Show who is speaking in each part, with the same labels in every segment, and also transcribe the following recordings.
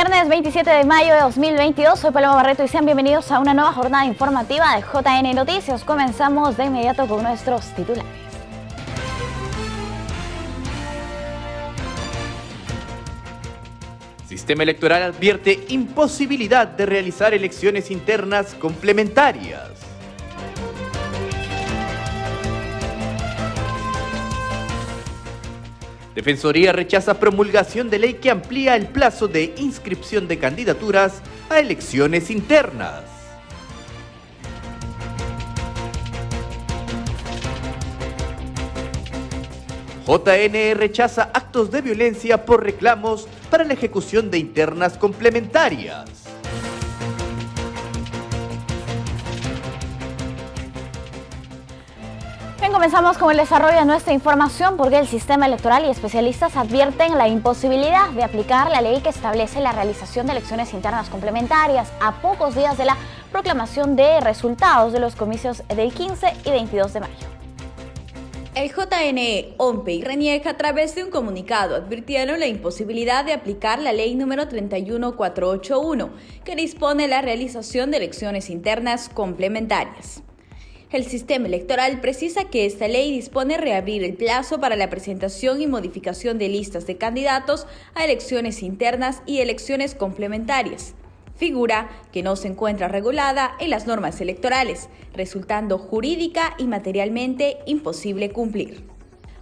Speaker 1: Viernes 27 de mayo de 2022, soy Paloma Barreto y sean bienvenidos a una nueva jornada informativa de JN Noticias. Comenzamos de inmediato con nuestros titulares.
Speaker 2: Sistema Electoral advierte imposibilidad de realizar elecciones internas complementarias. Defensoría rechaza promulgación de ley que amplía el plazo de inscripción de candidaturas a elecciones internas. JN rechaza actos de violencia por reclamos para la ejecución de internas complementarias.
Speaker 1: Comenzamos con el desarrollo de nuestra información porque el sistema electoral y especialistas advierten la imposibilidad de aplicar la ley que establece la realización de elecciones internas complementarias a pocos días de la proclamación de resultados de los comicios del 15 y 22 de mayo.
Speaker 3: El JNE, OMPE y RENIEC a través de un comunicado advirtieron la imposibilidad de aplicar la ley número 31481 que dispone la realización de elecciones internas complementarias. El sistema electoral precisa que esta ley dispone reabrir el plazo para la presentación y modificación de listas de candidatos a elecciones internas y elecciones complementarias, figura que no se encuentra regulada en las normas electorales, resultando jurídica y materialmente imposible cumplir.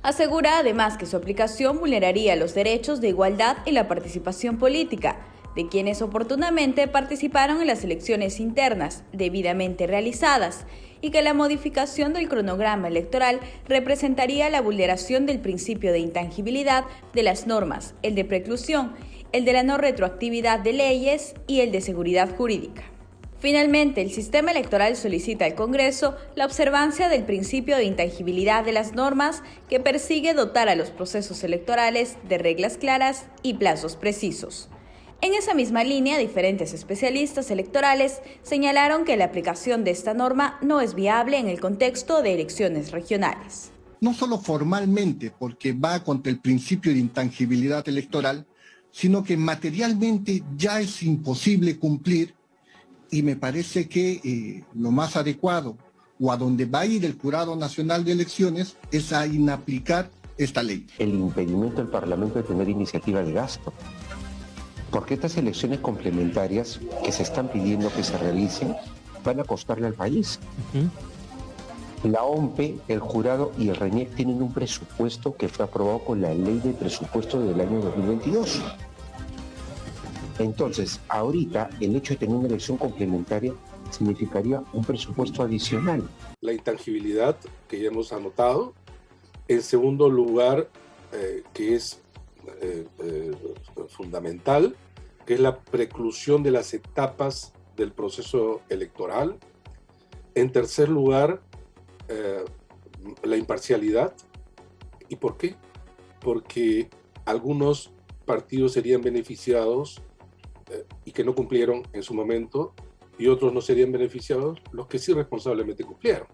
Speaker 3: Asegura además que su aplicación vulneraría los derechos de igualdad y la participación política de quienes oportunamente participaron en las elecciones internas debidamente realizadas y que la modificación del cronograma electoral representaría la vulneración del principio de intangibilidad de las normas, el de preclusión, el de la no retroactividad de leyes y el de seguridad jurídica. Finalmente, el sistema electoral solicita al Congreso la observancia del principio de intangibilidad de las normas que persigue dotar a los procesos electorales de reglas claras y plazos precisos. En esa misma línea, diferentes especialistas electorales señalaron que la aplicación de esta norma no es viable en el contexto de elecciones regionales.
Speaker 4: No solo formalmente, porque va contra el principio de intangibilidad electoral, sino que materialmente ya es imposible cumplir y me parece que lo más adecuado o a donde va a ir el Jurado Nacional de Elecciones es a inaplicar esta ley.
Speaker 5: El impedimento del Parlamento de tener iniciativa de gasto. Porque estas elecciones complementarias que se están pidiendo que se realicen van a costarle al país. La OMPE, el jurado y el RENIEC tienen un presupuesto que fue aprobado con la ley de presupuesto del año 2022. Entonces, ahorita el hecho de tener una elección complementaria significaría un presupuesto adicional.
Speaker 6: La intangibilidad que ya hemos anotado. En segundo lugar, que es fundamental, que es la preclusión de las etapas del proceso electoral. En tercer lugar, la imparcialidad. ¿Y por qué? Porque algunos partidos serían beneficiados y que no cumplieron en su momento, y otros no serían beneficiados los que sí responsablemente cumplieron.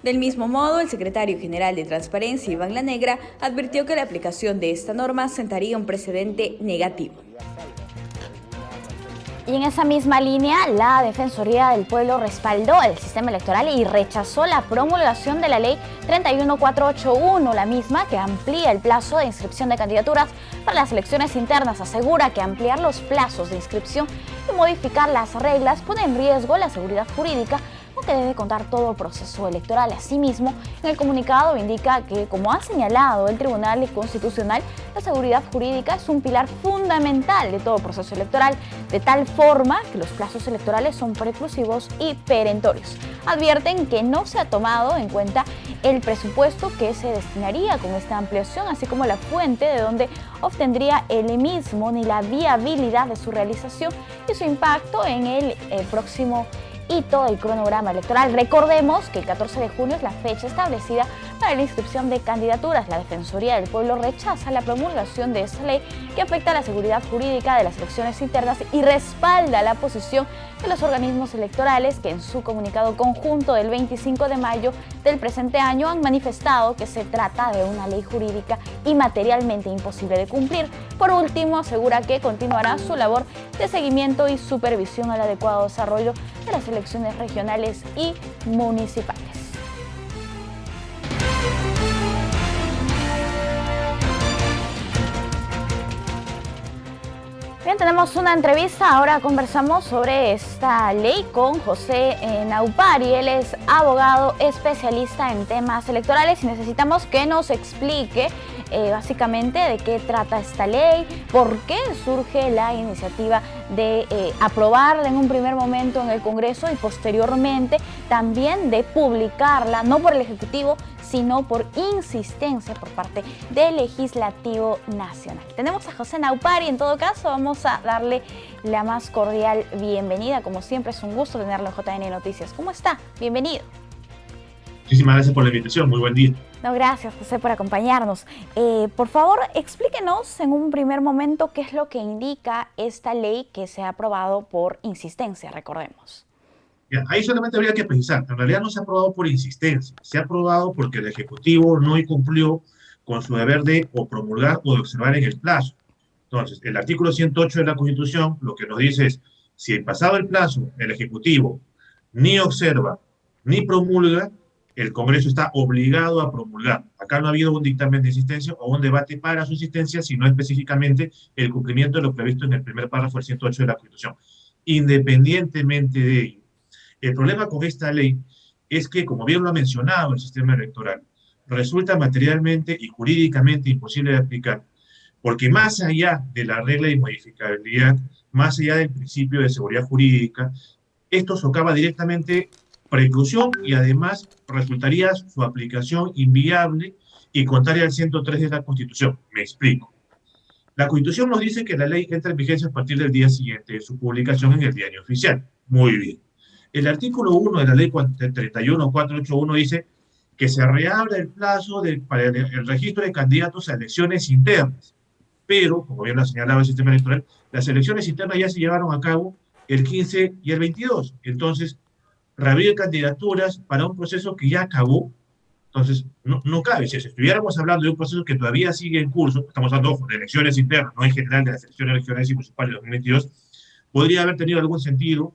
Speaker 3: Del mismo modo, el secretario general de Transparencia, Iván Lanegra, advirtió que la aplicación de esta norma sentaría un precedente negativo.
Speaker 1: Y en esa misma línea, la Defensoría del Pueblo respaldó el sistema electoral y rechazó la promulgación de la ley 31481, la misma que amplía el plazo de inscripción de candidaturas para las elecciones internas. Asegura que ampliar los plazos de inscripción y modificar las reglas pone en riesgo la seguridad jurídica con que debe contar todo el proceso electoral. Asimismo, en el comunicado indica que, como ha señalado el Tribunal Constitucional, la seguridad jurídica es un pilar fundamental de todo proceso electoral, de tal forma que los plazos electorales son preclusivos y perentorios. Advierten que no se ha tomado en cuenta el presupuesto que se destinaría con esta ampliación, así como la fuente de donde obtendría el mismo, ni la viabilidad de su realización y su impacto en el próximo hito del cronograma electoral. Recordemos que el 14 de junio es la fecha establecida para la inscripción de candidaturas. La Defensoría del Pueblo rechaza la promulgación de esta ley que afecta a la seguridad jurídica de las elecciones internas y respalda la posición de los organismos electorales que en su comunicado conjunto del 25 de mayo del presente año han manifestado que se trata de una ley jurídica y materialmente imposible de cumplir. Por último, asegura que continuará su labor de seguimiento y supervisión al adecuado desarrollo de las elecciones regionales y municipales. Bien, tenemos una entrevista, ahora conversamos sobre esta ley con José Naupari. Él es abogado especialista en temas electorales y necesitamos que nos explique básicamente de qué trata esta ley, por qué surge la iniciativa de aprobarla en un primer momento en el Congreso y posteriormente también de publicarla, no por el Ejecutivo, sino por insistencia por parte del Legislativo Nacional. Tenemos a José Naupari, en todo caso vamos a darle la más cordial bienvenida. Como siempre es un gusto tenerlo en JN Noticias. ¿Cómo está? Bienvenido.
Speaker 7: Muchísimas gracias por la invitación, muy buen día.
Speaker 1: No, gracias José por acompañarnos. Por favor, explíquenos en un primer momento qué es lo que indica esta ley que se ha aprobado por insistencia, recordemos.
Speaker 7: Ya, ahí solamente habría que pensar, en realidad no se ha aprobado por insistencia, se ha aprobado porque el Ejecutivo no cumplió con su deber de o promulgar o de observar en el plazo. Entonces, el artículo 108 de la Constitución lo que nos dice es, si pasado el plazo el Ejecutivo ni observa ni promulga, el Congreso está obligado a promulgar. Acá no ha habido un dictamen de insistencia o un debate para su insistencia, sino específicamente el cumplimiento de lo previsto en el primer párrafo del 108 de la Constitución. Independientemente de ello, el problema con esta ley es que, como bien lo ha mencionado el sistema electoral, resulta materialmente y jurídicamente imposible de aplicar, porque más allá de la regla de modificabilidad, más allá del principio de seguridad jurídica, esto socava directamente preclusión y además resultaría su aplicación inviable y contraria al 103 de la Constitución. Me explico. La Constitución nos dice que la ley entra en vigencia a partir del día siguiente de su publicación en el Diario Oficial. Muy bien. El artículo 1 de la ley 31481 dice que se reabre el plazo para el registro de candidatos a elecciones internas. Pero, como bien lo señalaba el sistema electoral, las elecciones internas ya se llevaron a cabo el 15 y el 22. Entonces, reabrir candidaturas para un proceso que ya acabó, entonces no cabe. Si estuviéramos hablando de un proceso que todavía sigue en curso, estamos hablando de elecciones internas, no en general de las elecciones regionales y municipales de 2022, podría haber tenido algún sentido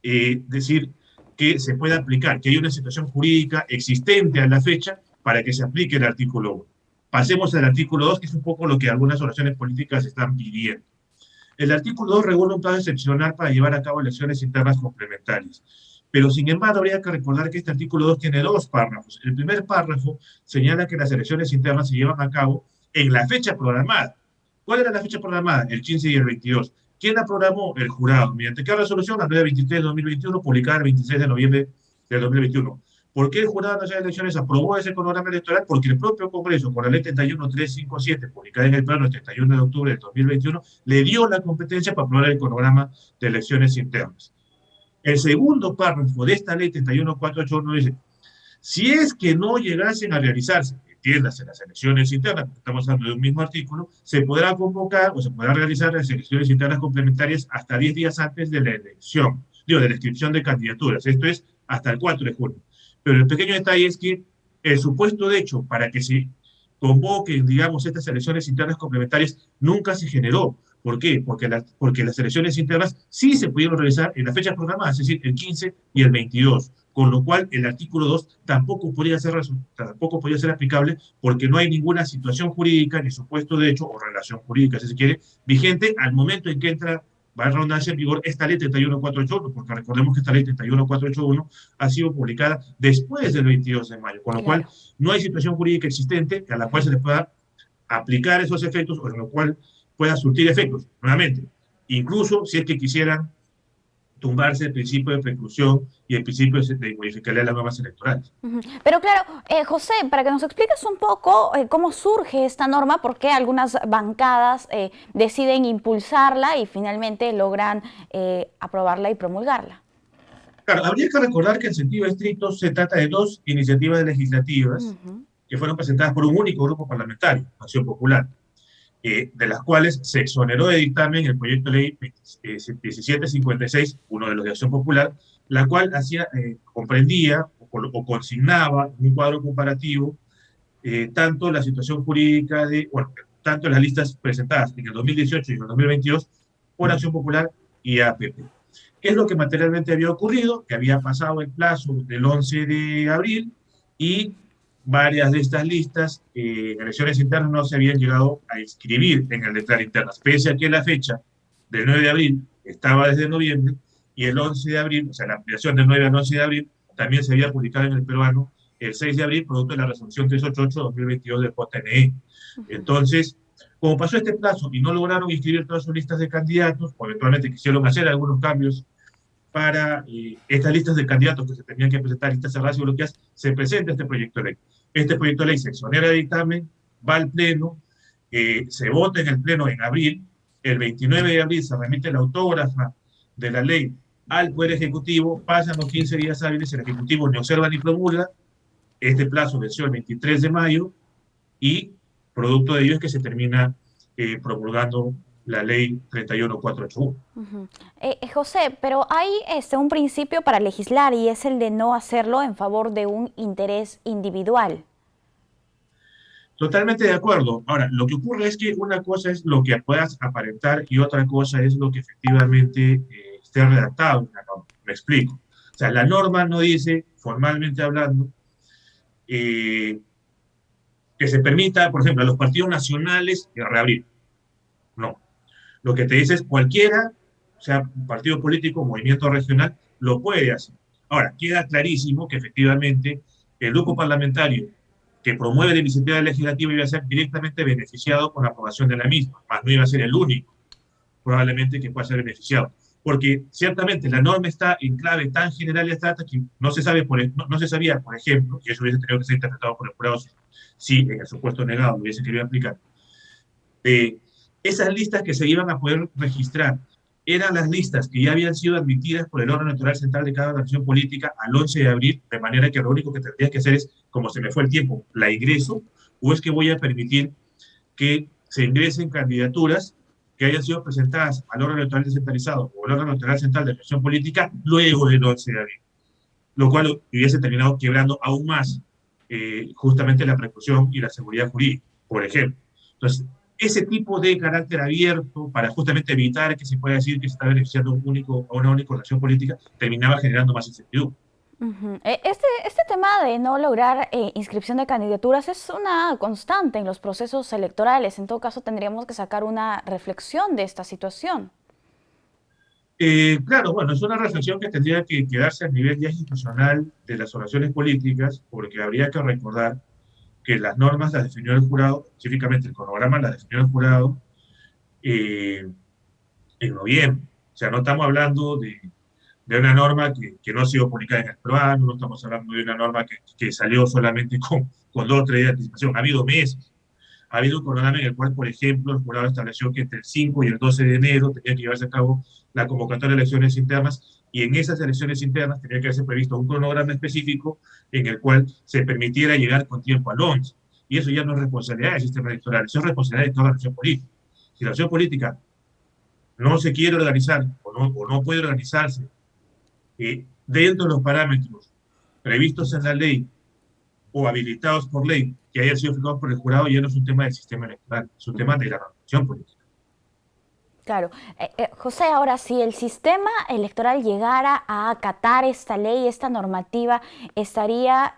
Speaker 7: decir que se pueda aplicar, que hay una situación jurídica existente a la fecha para que se aplique el artículo 1. Pasemos al artículo 2, que es un poco lo que algunas oraciones políticas están pidiendo. El artículo 2 regula un plazo excepcional para llevar a cabo elecciones internas complementarias. Pero, sin embargo, habría que recordar que este artículo 2 tiene dos párrafos. El primer párrafo señala que las elecciones internas se llevan a cabo en la fecha programada. ¿Cuál era la fecha programada? El 15 y el 22. ¿Quién la programó? El jurado. ¿Mediante qué resolución? La 923 de 2021, publicada el 26 de noviembre del 2021. ¿Por qué el Jurado Nacional de Elecciones aprobó ese cronograma electoral? Porque el propio Congreso, con la ley 31357, publicada en el plano el 31 de octubre del 2021, le dio la competencia para aprobar el cronograma de elecciones internas. El segundo párrafo de esta ley 31481 dice, si es que no llegasen a realizarse, entiéndase, las elecciones internas, porque estamos hablando de un mismo artículo, se podrá convocar o se podrá realizar las elecciones internas complementarias hasta 10 días antes de la elección, de la inscripción de candidaturas. Esto es hasta el 4 de junio. Pero el pequeño detalle es que el supuesto de hecho para que se convoquen, digamos, estas elecciones internas complementarias nunca se generó. ¿Por qué? Porque las elecciones internas sí se pudieron realizar en las fechas programadas, es decir, el 15 y el 22, con lo cual el artículo 2 tampoco podría ser aplicable porque no hay ninguna situación jurídica, ni supuesto de hecho, o relación jurídica, si se quiere, vigente al momento en que entra, va a redundancia en vigor esta ley 31481, porque recordemos que esta ley 31481 ha sido publicada después del 22 de mayo, con lo cual no hay situación jurídica existente a la cual se le pueda aplicar esos efectos o en lo cual pueda surtir efectos, nuevamente, incluso si es que quisieran tumbarse el principio de preclusión y el principio de modificar las normas electorales.
Speaker 1: Pero claro, José, para que nos expliques un poco cómo surge esta norma, por qué algunas bancadas deciden impulsarla y finalmente logran aprobarla y promulgarla.
Speaker 7: Claro, habría que recordar que en sentido estricto se trata de dos iniciativas legislativas que fueron presentadas por un único grupo parlamentario, Acción Popular, de las cuales se exoneró de dictamen el proyecto de ley 1756, uno de los de Acción Popular, la cual comprendía o consignaba en un cuadro comparativo tanto la situación jurídica tanto las listas presentadas en el 2018 y en el 2022 por Acción Popular y APP. ¿Qué es lo que materialmente había ocurrido? Que había pasado el plazo del 11 de abril y varias de estas listas en elecciones internas no se habían llegado a inscribir en el declaro internas, pese a que la fecha del 9 de abril estaba desde noviembre y el 11 de abril, o sea, la ampliación del 9 al 11 de abril, también se había publicado en el peruano el 6 de abril, producto de la resolución 388-2022 del JNE. Entonces, como pasó este plazo y no lograron inscribir todas sus listas de candidatos, o eventualmente quisieron hacer algunos cambios para estas listas de candidatos que se tenían que presentar, listas cerradas y bloqueadas, se presenta este proyecto de ley. Este proyecto de ley se exonera de dictamen, va al Pleno, se vota en el Pleno en abril, el 29 de abril se remite la autógrafa de la ley al Poder Ejecutivo, pasan los 15 días hábiles, el Ejecutivo ni observa ni promulga, este plazo venció el 23 de mayo y producto de ello es que se termina promulgando la ley 31481.
Speaker 1: José, pero hay un principio para legislar y es el de no hacerlo en favor de un interés individual.
Speaker 7: Totalmente de acuerdo. Ahora, lo que ocurre es que una cosa es lo que puedas aparentar y otra cosa es lo que efectivamente esté redactado en la norma. Me explico. O sea, la norma no dice, formalmente hablando, que se permita, por ejemplo, a los partidos nacionales reabrir. No. Lo que te dice es cualquiera, o sea, partido político, movimiento regional, lo puede hacer. Ahora, queda clarísimo que efectivamente el grupo parlamentario que promueve la iniciativa legislativa iba a ser directamente beneficiado con la aprobación de la misma, más no iba a ser el único, probablemente, que pueda ser beneficiado. Porque ciertamente la norma está en clave tan general y abstracta que no se sabía, por ejemplo, y eso hubiese tenido que ser interpretado por el jurado si en el supuesto negado lo hubiese querido aplicar, esas listas que se iban a poder registrar eran las listas que ya habían sido admitidas por el órgano electoral central de cada organización política al 11 de abril, de manera que lo único que tendría que hacer es, como se me fue el tiempo, la ingreso, o es que voy a permitir que se ingresen candidaturas que hayan sido presentadas al órgano electoral descentralizado o al órgano electoral central de organización política luego del 11 de abril, lo cual hubiese terminado quebrando aún más justamente la precaución y la seguridad jurídica, por ejemplo. Entonces, ese tipo de carácter abierto para justamente evitar que se pueda decir que se está beneficiando a una única organización política, terminaba generando más incertidumbre.
Speaker 1: Este tema de no lograr inscripción de candidaturas es una constante en los procesos electorales. En todo caso, tendríamos que sacar una reflexión de esta situación.
Speaker 7: Claro, bueno, es una reflexión que tendría que quedarse a nivel ya institucional de las organizaciones políticas, porque habría que recordar que las normas las definió el jurado, específicamente el cronograma las definió el jurado en noviembre. O sea, no estamos hablando de una norma que no ha sido publicada en el peruano, no estamos hablando de una norma que salió solamente con 2 o 3 días de anticipación. Ha habido meses. Ha habido un cronograma en el cual, por ejemplo, el jurado estableció que entre el 5 y el 12 de enero tenía que llevarse a cabo la convocatoria de elecciones internas, y en esas elecciones internas tenía que haberse previsto un cronograma específico en el cual se permitiera llegar con tiempo al 11. Y eso ya no es responsabilidad del sistema electoral, eso es responsabilidad de toda la organización política. Si la organización política no se quiere organizar o no puede organizarse dentro de los parámetros previstos en la ley o habilitados por ley que hayan sido fijados por el jurado, ya no es un tema del sistema electoral, es un tema de la organización política.
Speaker 1: Claro. José, ahora, si el sistema electoral llegara a acatar esta ley, esta normativa, ¿estaría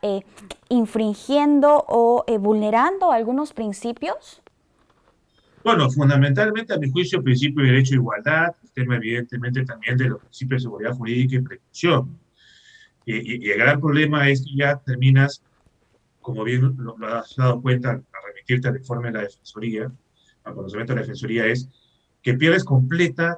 Speaker 1: infringiendo o vulnerando algunos principios?
Speaker 7: Bueno, fundamentalmente, a mi juicio, principio de derecho a igualdad, el tema evidentemente también de los principios de seguridad jurídica y precaución. Y el gran problema es que ya terminas, como bien lo has dado cuenta al remitirte al informe de la Defensoría, al conocimiento de la Defensoría, es que pierdes completa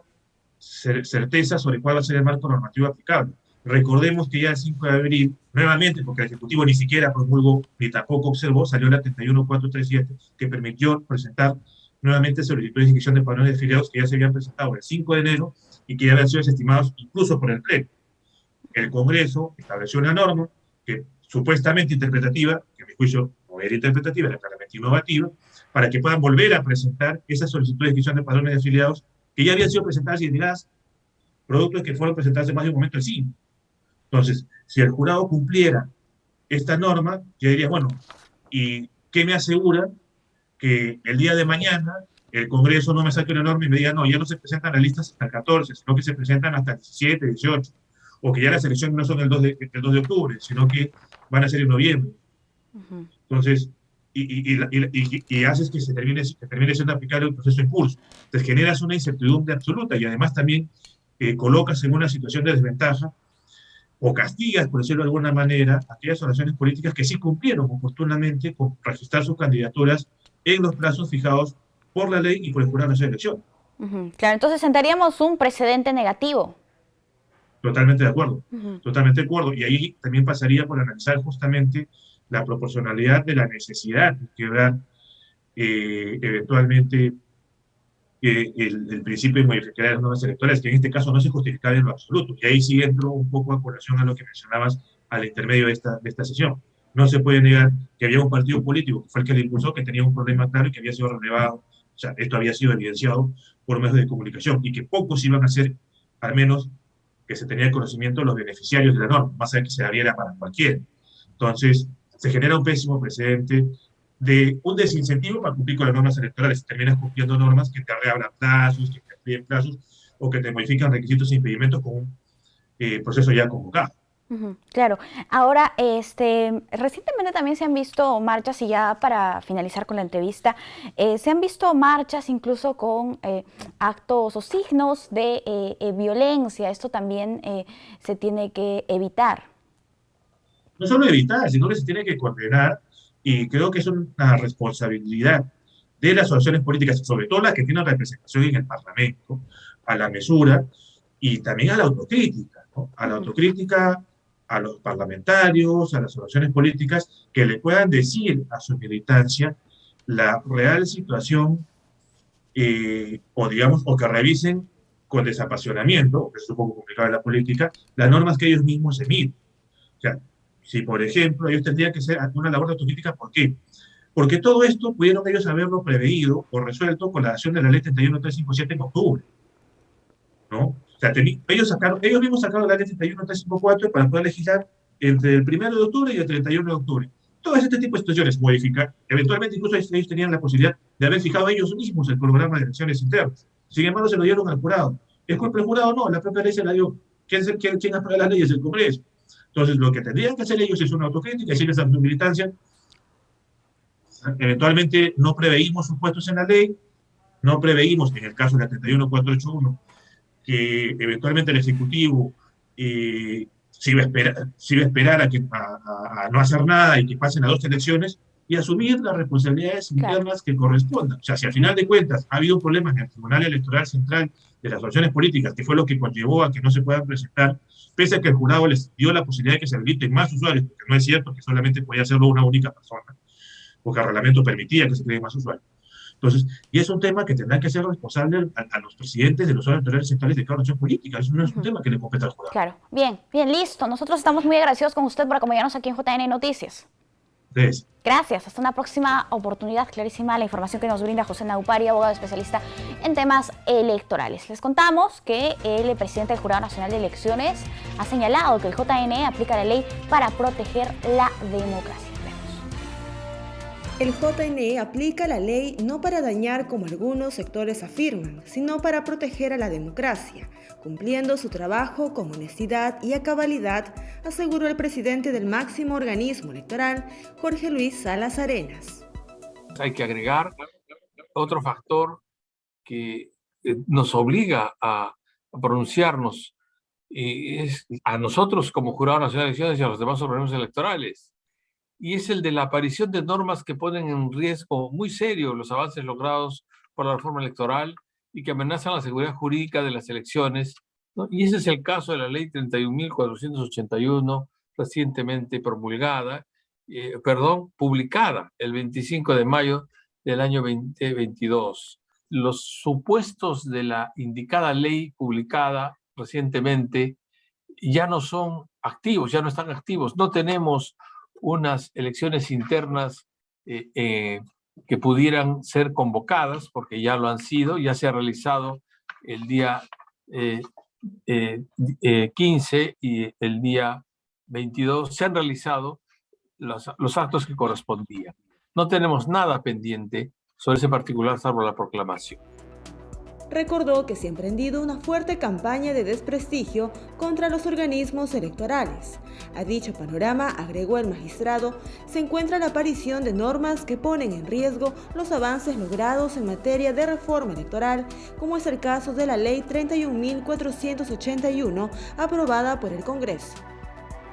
Speaker 7: certeza sobre cuál va a ser el marco normativo aplicable. Recordemos que ya el 5 de abril, nuevamente, porque el Ejecutivo ni siquiera promulgó ni tampoco observó, salió la 31437, que permitió presentar nuevamente solicitudes de inscripción de padrones de afiliados que ya se habían presentado el 5 de enero y que ya habían sido desestimados incluso por el Pleno. El Congreso estableció una norma que supuestamente interpretativa, que a mi juicio novela interpretativa, la claramente innovativa, para que puedan volver a presentar esas solicitudes de inscripción de padrones de afiliados que ya habían sido presentadas y retiradas, productos que fueron presentados en más de un momento en sí. Entonces, si el jurado cumpliera esta norma, yo diría, bueno, ¿y qué me asegura que el día de mañana el Congreso no me saque una norma y me diga, no, ya no se presentan las listas hasta el 14, sino que se presentan hasta el 17, 18, o que ya las elecciones no son el 2 de octubre, sino que van a ser en noviembre? Entonces, y haces que termine siendo aplicable el proceso en curso. Entonces generas una incertidumbre absoluta y además también colocas en una situación de desventaja o castigas, por decirlo de alguna manera, a aquellas organizaciones políticas que sí cumplieron oportunamente con registrar sus candidaturas en los plazos fijados por la ley y por el jurado de esa elección.
Speaker 1: Claro, entonces sentaríamos un precedente negativo.
Speaker 7: Totalmente de acuerdo, totalmente de acuerdo. Y ahí también pasaría por analizar justamente la proporcionalidad de la necesidad de quebrar eventualmente el principio de modificar las normas electorales, que en este caso no se justificaba en lo absoluto. Y ahí sí entro un poco a colación a lo que mencionabas al intermedio de esta sesión. No se puede negar que había un partido político, que fue el que le impulsó, que tenía un problema claro y que había sido relevado, o sea, esto había sido evidenciado por medios de comunicación, y que pocos iban a ser, al menos, que se tenía conocimiento de los beneficiarios de la norma, más allá de que se abriera para cualquiera. Entonces, se genera un pésimo precedente de un desincentivo para cumplir con las normas electorales. Terminas cumpliendo normas que te reabran plazos, que te amplíen plazos, o que te modifican requisitos e impedimentos con un proceso ya convocado.
Speaker 1: Claro. Ahora, recientemente también se han visto marchas, y ya para finalizar con la entrevista, se han visto marchas incluso con actos o signos de violencia. Esto también se tiene que evitar.
Speaker 7: No solo evitar, sino que se tiene que condenar, y creo que es una responsabilidad de las asociaciones políticas, sobre todo las que tienen representación en el Parlamento, a la mesura y también a la autocrítica, ¿no? A la autocrítica, a los parlamentarios, a las asociaciones políticas, que le puedan decir a su militancia la real situación, o que revisen con desapasionamiento, que es un poco complicado en la política, las normas que ellos mismos emiten. O sea, si, por ejemplo, ellos tendrían que hacer una labor de autocrítica, ¿por qué? Porque todo esto pudieron ellos haberlo preveído o resuelto con la acción de la ley 31357 en octubre, ¿no? O sea, ellos mismos sacaron la ley 31354 para poder legislar entre el 1 de octubre y el 31 de octubre. Todo este tipo de situaciones, modificar. Eventualmente, incluso ellos tenían la posibilidad de haber fijado ellos mismos el programa de elecciones internas. Sin embargo, se lo dieron al jurado. ¿Es culpa del jurado? No, la propia ley se la dio. ¿Quién aprueba las leyes? El Congreso. Entonces, lo que tendrían que hacer ellos es una autocrítica, decirles a su militancia, eventualmente no preveímos supuestos en la ley, no preveímos, en el caso de la 31481, que eventualmente el Ejecutivo se iba a esperar a no hacer nada y que pasen a 2 elecciones, y asumir las responsabilidades internas que correspondan. O sea, si al final de cuentas ha habido problemas en el Tribunal Electoral Central de las asociaciones políticas, que fue lo que conllevó a que no se puedan presentar, pese a que el jurado les dio la posibilidad de que se habiliten más usuarios, porque no es cierto que solamente podía hacerlo una única persona, porque el reglamento permitía que se creen más usuarios. Entonces, y es un tema que tendrán que ser responsables a los presidentes de los órganos electorales centrales de cada organización política. Eso no es un tema que le compete al jurado.
Speaker 1: Claro. Bien, listo. Nosotros estamos muy agradecidos con usted por acompañarnos aquí en JN Noticias.
Speaker 7: Entonces,
Speaker 1: gracias. Hasta una próxima oportunidad. Clarísima la información que nos brinda José Naupari, abogado especialista en temas electorales. Les contamos que el presidente del Jurado Nacional de Elecciones ha señalado que el JNE aplica la ley para proteger la democracia.
Speaker 8: El JNE aplica la ley no para dañar, como algunos sectores afirman, sino para proteger a la democracia, cumpliendo su trabajo con honestidad y a cabalidad, aseguró el presidente del máximo organismo electoral, Jorge Luis Salas Arenas.
Speaker 9: Hay que agregar otro factor que nos obliga a pronunciarnos, es a nosotros como Jurado Nacional de Elecciones y a los demás organismos electorales, y es el de la aparición de normas que ponen en riesgo muy serio los avances logrados por la reforma electoral y que amenazan la seguridad jurídica de las elecciones, ¿no? Y ese es el caso de la ley 31.481, recientemente publicada el 25 de mayo del año 2022. Los supuestos de la indicada ley publicada recientemente ya no son activos, ya no están activos. No tenemos unas elecciones internas que pudieran ser convocadas, porque ya lo han sido, ya se ha realizado el día 15 y el día 22, se han realizado los actos que correspondían. No tenemos nada pendiente sobre ese particular, salvo la proclamación.
Speaker 8: Recordó que se ha emprendido una fuerte campaña de desprestigio contra los organismos electorales. A dicho panorama, agregó el magistrado, se encuentra la aparición de normas que ponen en riesgo los avances logrados en materia de reforma electoral, como es el caso de la Ley 31.481, aprobada por el Congreso.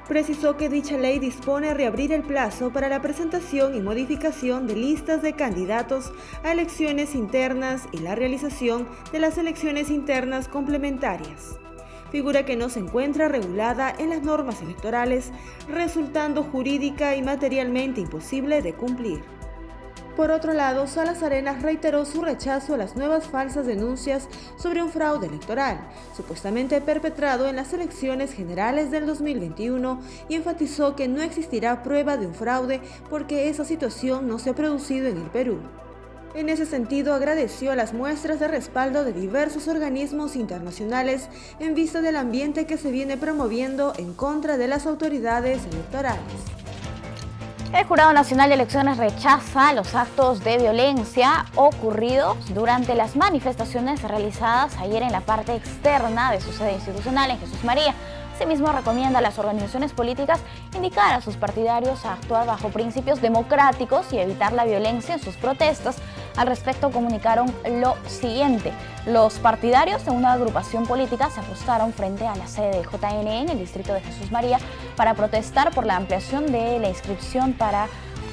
Speaker 8: Precisó que dicha ley dispone a reabrir el plazo para la presentación y modificación de listas de candidatos a elecciones internas y la realización de las elecciones internas complementarias. Figura que no se encuentra regulada en las normas electorales, resultando jurídica y materialmente imposible de cumplir. Por otro lado, Salas Arenas reiteró su rechazo a las nuevas falsas denuncias sobre un fraude electoral, supuestamente perpetrado en las elecciones generales del 2021, y enfatizó que no existirá prueba de un fraude porque esa situación no se ha producido en el Perú. En ese sentido, agradeció las muestras de respaldo de diversos organismos internacionales en vista del ambiente que se viene promoviendo en contra de las autoridades electorales.
Speaker 1: El Jurado Nacional de Elecciones rechaza los actos de violencia ocurridos durante las manifestaciones realizadas ayer en la parte externa de su sede institucional en Jesús María. Asimismo, recomienda a las organizaciones políticas indicar a sus partidarios a actuar bajo principios democráticos y evitar la violencia en sus protestas. Al respecto, comunicaron lo siguiente: los partidarios de una agrupación política se apostaron frente a la sede del JNE en el distrito de Jesús María para protestar por la ampliación de la inscripción para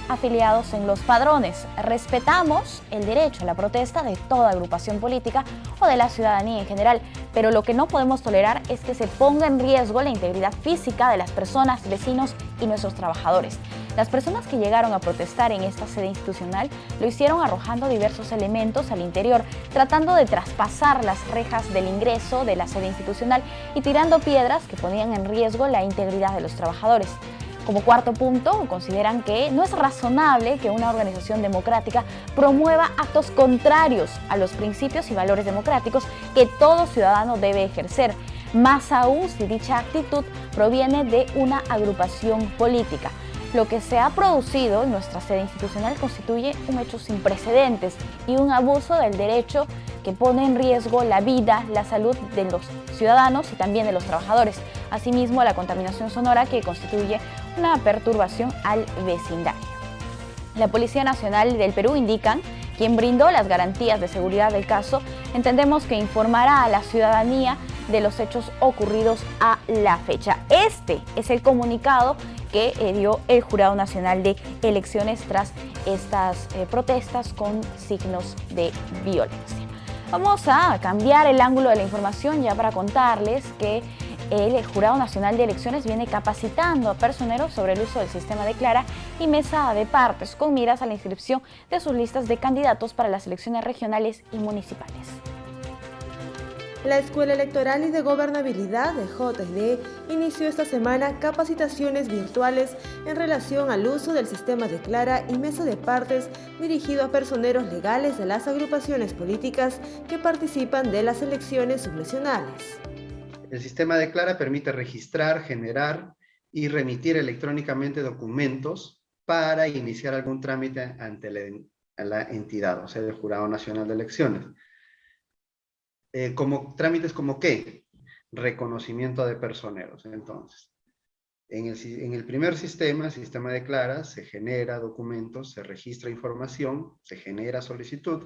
Speaker 1: afiliados en los padrones. Respetamos el derecho a la protesta de toda agrupación política o de la ciudadanía en general, pero lo que no podemos tolerar es que se ponga en riesgo la integridad física de las personas, vecinos y nuestros trabajadores. Las personas que llegaron a protestar en esta sede institucional lo hicieron arrojando diversos elementos al interior, tratando de traspasar las rejas del ingreso de la sede institucional y tirando piedras que ponían en riesgo la integridad de los trabajadores. Como cuarto punto, consideran que no es razonable que una organización democrática promueva actos contrarios a los principios y valores democráticos que todo ciudadano debe ejercer, más aún si dicha actitud proviene de una agrupación política. Lo que se ha producido en nuestra sede institucional constituye un hecho sin precedentes y un abuso del derecho que pone en riesgo la vida, la salud de los ciudadanos y también de los trabajadores. Asimismo, la contaminación sonora que constituye una perturbación al vecindario. La Policía Nacional del Perú indican quien brindó las garantías de seguridad del caso. Entendemos que informará a la ciudadanía de los hechos ocurridos a la fecha. Este es el comunicado que dio el Jurado Nacional de Elecciones tras estas protestas con signos de violencia. Vamos a cambiar el ángulo de la información ya para contarles que el Jurado Nacional de Elecciones viene capacitando a personeros sobre el uso del sistema de Clara y mesa de partes con miras a la inscripción de sus listas de candidatos para las elecciones regionales y municipales.
Speaker 8: La Escuela Electoral y de Gobernabilidad de JNE inició esta semana capacitaciones virtuales en relación al uso del sistema de Clara y mesa de partes dirigido a personeros legales de las agrupaciones políticas que participan de las elecciones subnacionales.
Speaker 10: El sistema de Clara permite registrar, generar y remitir electrónicamente documentos para iniciar algún trámite ante la entidad, o sea, el Jurado Nacional de Elecciones. Como trámites como ¿qué? Reconocimiento de personeros. Entonces, en el primer sistema, el sistema de Clara, se genera documentos, se registra información, se genera solicitud.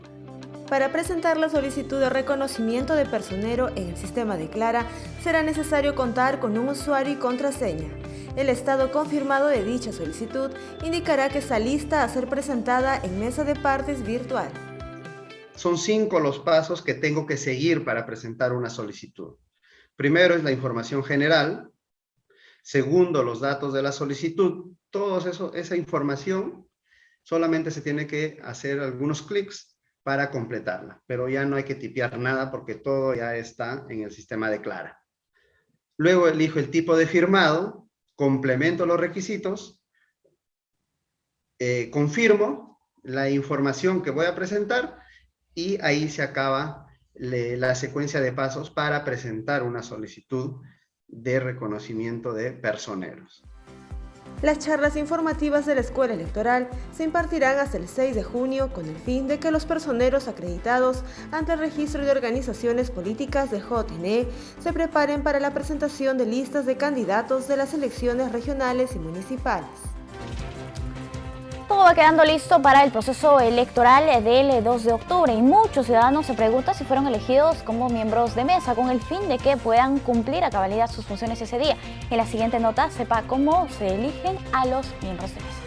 Speaker 8: Para presentar la solicitud de reconocimiento de personero en el sistema de Clara, será necesario contar con un usuario y contraseña. El estado confirmado de dicha solicitud indicará que está lista a ser presentada en mesa de partes virtual.
Speaker 10: Son 5 los pasos que tengo que seguir para presentar una solicitud. Primero es la información general. Segundo, los datos de la solicitud. Esa información solamente se tiene que hacer algunos clics para completarla, pero ya no hay que tipear nada porque todo ya está en el sistema de Clara. Luego elijo el tipo de firmado, complemento los requisitos confirmo la información que voy a presentar y ahí se acaba la secuencia de pasos para presentar una solicitud de reconocimiento de personeros.
Speaker 8: Las charlas informativas de la Escuela Electoral se impartirán hasta el 6 de junio con el fin de que los personeros acreditados ante el registro de organizaciones políticas del JNE se preparen para la presentación de listas de candidatos de las elecciones regionales y municipales.
Speaker 1: Todo va quedando listo para el proceso electoral del 2 de octubre y muchos ciudadanos se preguntan si fueron elegidos como miembros de mesa con el fin de que puedan cumplir a cabalidad sus funciones ese día. En la siguiente nota sepa cómo se eligen a los miembros de mesa.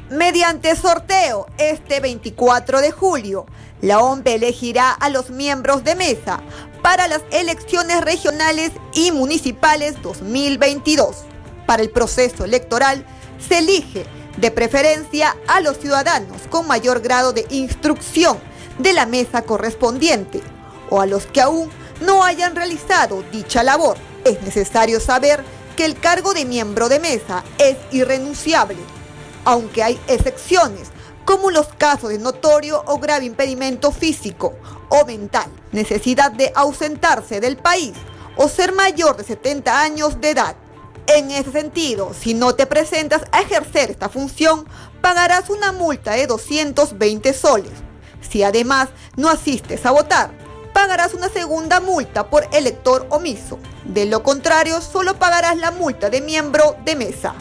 Speaker 11: Mediante sorteo este 24 de julio, la OMPE elegirá a los miembros de mesa para las elecciones regionales y municipales 2022. Para el proceso electoral, se elige de preferencia a los ciudadanos con mayor grado de instrucción de la mesa correspondiente o a los que aún no hayan realizado dicha labor. Es necesario saber que el cargo de miembro de mesa es irrenunciable, aunque hay excepciones como los casos de notorio o grave impedimento físico o mental, necesidad de ausentarse del país o ser mayor de 70 años de edad. En ese sentido, si no te presentas a ejercer esta función, pagarás una multa de 220 soles. Si además no asistes a votar, pagarás una segunda multa por elector omiso. De lo contrario, solo pagarás la multa de miembro de mesa.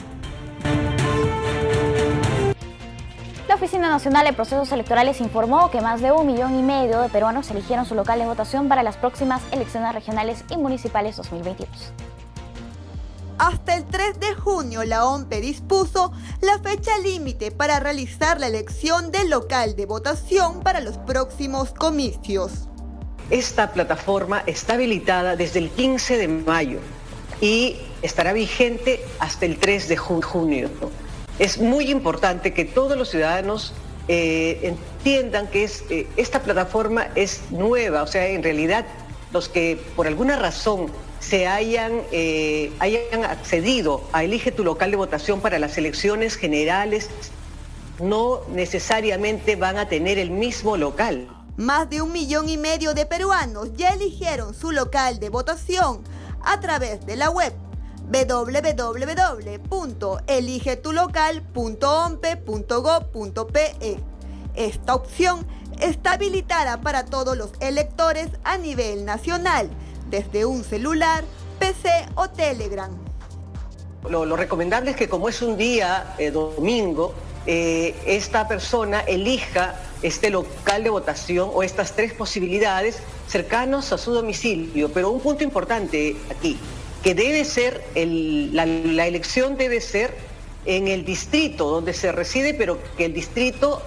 Speaker 1: La Oficina Nacional de Procesos Electorales informó que más de 1,5 millones de peruanos eligieron su local de votación para las próximas elecciones regionales y municipales 2022.
Speaker 11: Hasta el 3 de junio, la OMPE dispuso la fecha límite para realizar la elección del local de votación para los próximos comicios.
Speaker 12: Esta plataforma está habilitada desde el 15 de mayo y estará vigente hasta el 3 de junio. Es muy importante que todos los ciudadanos entiendan que esta plataforma es nueva, o sea, en realidad los que por alguna razón se hayan accedido a Elige tu local de votación para las elecciones generales no necesariamente van a tener el mismo local.
Speaker 11: Más de 1,5 millones de peruanos ya eligieron su local de votación a través de la web www.eligetulocal.ompe.gov.pe. Esta opción está habilitada para todos los electores a nivel nacional, desde un celular, PC o Telegram.
Speaker 12: Lo recomendable es que como es un día domingo, esta persona elija este local de votación o estas 3 posibilidades cercanos a su domicilio. Pero un punto importante aquí, que debe ser, la elección debe ser en el distrito donde se reside, pero que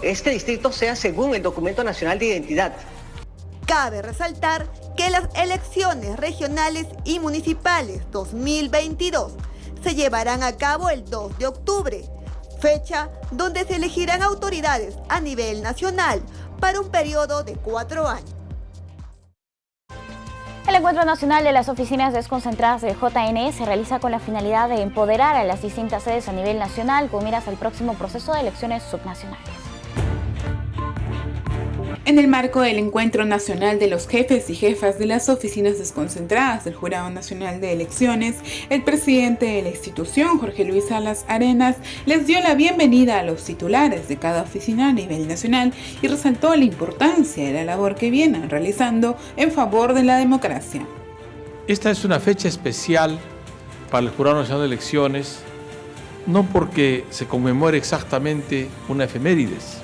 Speaker 12: este distrito sea según el Documento Nacional de Identidad.
Speaker 11: Cabe resaltar que las elecciones regionales y municipales 2022 se llevarán a cabo el 2 de octubre, fecha donde se elegirán autoridades a nivel nacional para un periodo de 4 años.
Speaker 1: El Encuentro Nacional de las Oficinas Desconcentradas del JNE se realiza con la finalidad de empoderar a las distintas sedes a nivel nacional con miras al próximo proceso de elecciones subnacionales.
Speaker 13: En el marco del Encuentro Nacional de los Jefes y Jefas de las Oficinas Desconcentradas del Jurado Nacional de Elecciones, el presidente de la institución, Jorge Luis Salas Arenas, les dio la bienvenida a los titulares de cada oficina a nivel nacional y resaltó la importancia de la labor que vienen realizando en favor de la democracia.
Speaker 9: Esta es una fecha especial para el Jurado Nacional de Elecciones, no porque se conmemore exactamente una efemérides,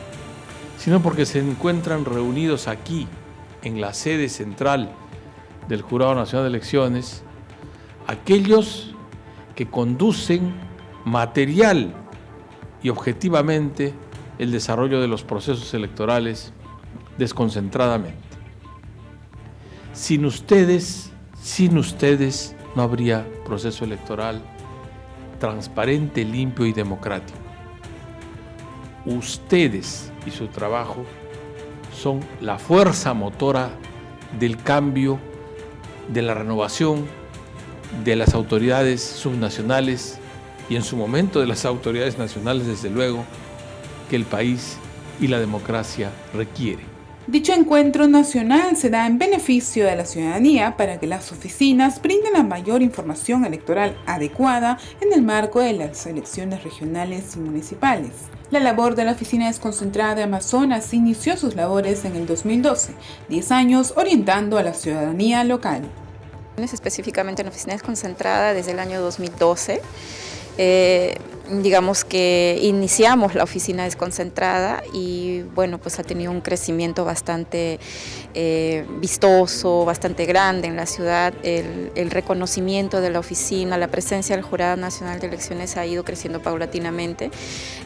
Speaker 9: sino porque se encuentran reunidos aquí, en la sede central del Jurado Nacional de Elecciones, aquellos que conducen material y objetivamente el desarrollo de los procesos electorales desconcentradamente. Sin ustedes no habría proceso electoral transparente, limpio y democrático. Ustedes y su trabajo son la fuerza motora del cambio, de la renovación de las autoridades subnacionales y en su momento de las autoridades nacionales, desde luego, que el país y la democracia requiere.
Speaker 13: Dicho encuentro nacional se da en beneficio de la ciudadanía para que las oficinas brinden la mayor información electoral adecuada en el marco de las elecciones regionales y municipales. La labor de la Oficina Desconcentrada de Amazonas inició sus labores en el 2012, 10 años orientando a la ciudadanía local.
Speaker 14: Específicamente en la Oficina Desconcentrada desde el año 2012. Digamos que iniciamos la oficina desconcentrada y bueno, pues ha tenido un crecimiento bastante vistoso, bastante grande en la ciudad. El reconocimiento de la oficina, la presencia del Jurado Nacional de Elecciones ha ido creciendo paulatinamente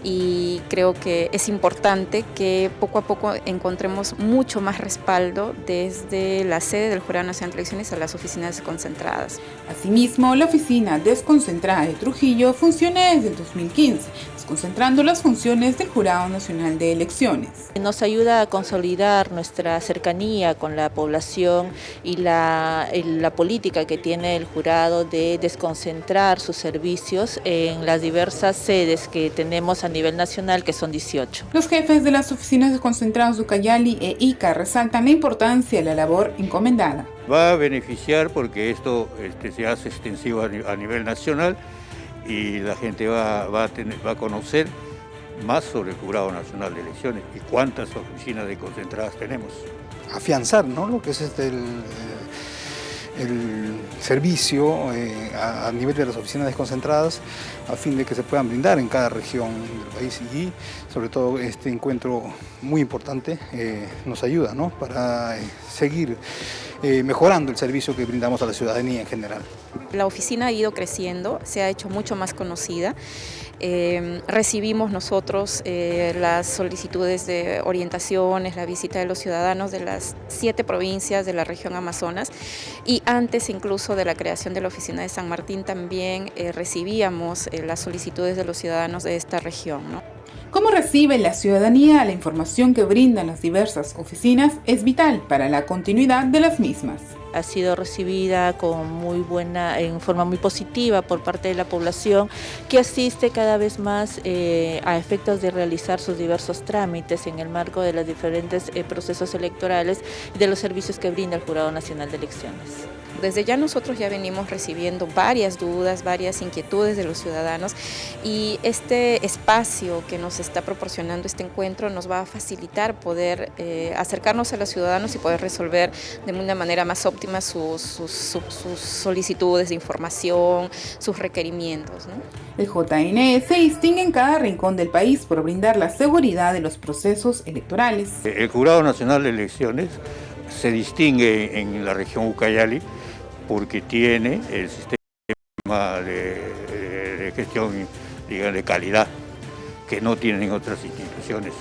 Speaker 14: y creo que es importante que poco a poco encontremos mucho más respaldo desde la sede del Jurado Nacional de Elecciones a las oficinas desconcentradas.
Speaker 13: Asimismo, la Oficina Desconcentrada de Trujillo funciona desde el 2015, desconcentrando las funciones del Jurado Nacional de Elecciones.
Speaker 15: Nos ayuda a consolidar nuestra cercanía con la población y la política que tiene el jurado de desconcentrar sus servicios en las diversas sedes que tenemos a nivel nacional, que son 18.
Speaker 13: Los jefes de las oficinas desconcentradas de Ucayali e Ica resaltan la importancia de la labor encomendada.
Speaker 16: Va a beneficiar porque esto se hace extensivo a nivel nacional y la gente va a conocer más sobre el Jurado Nacional de Elecciones y cuántas oficinas desconcentradas tenemos.
Speaker 17: Afianzar, ¿no?, lo que es el servicio a nivel de las oficinas desconcentradas a fin de que se puedan brindar en cada región del país y sobre todo este encuentro muy importante nos ayuda, ¿no?, para seguir mejorando el servicio que brindamos a la ciudadanía en general.
Speaker 14: La oficina ha ido creciendo, se ha hecho mucho más conocida. Recibimos nosotros las solicitudes de orientaciones, la visita de los ciudadanos de las 7 provincias de la región Amazonas y antes incluso de la creación de la oficina de San Martín también recibíamos las solicitudes de los ciudadanos de esta región, ¿no?
Speaker 13: Cómo recibe la ciudadanía la información que brindan las diversas oficinas es vital para la continuidad de las mismas.
Speaker 15: Ha sido recibida en forma muy positiva por parte de la población que asiste cada vez más a efectos de realizar sus diversos trámites en el marco de los diferentes procesos electorales y de los servicios que brinda el Jurado Nacional de Elecciones.
Speaker 14: Desde ya nosotros ya venimos recibiendo varias dudas, varias inquietudes de los ciudadanos y este espacio que nos está proporcionando este encuentro nos va a facilitar poder acercarnos a los ciudadanos y poder resolver de una manera más óptima sus solicitudes de información, sus requerimientos, ¿no?
Speaker 13: El JNE se distingue en cada rincón del país por brindar la seguridad de los procesos electorales.
Speaker 16: El Jurado Nacional de Elecciones se distingue en la región Ucayali porque tiene el sistema de gestión, digamos, de calidad que no tienen otras instituciones.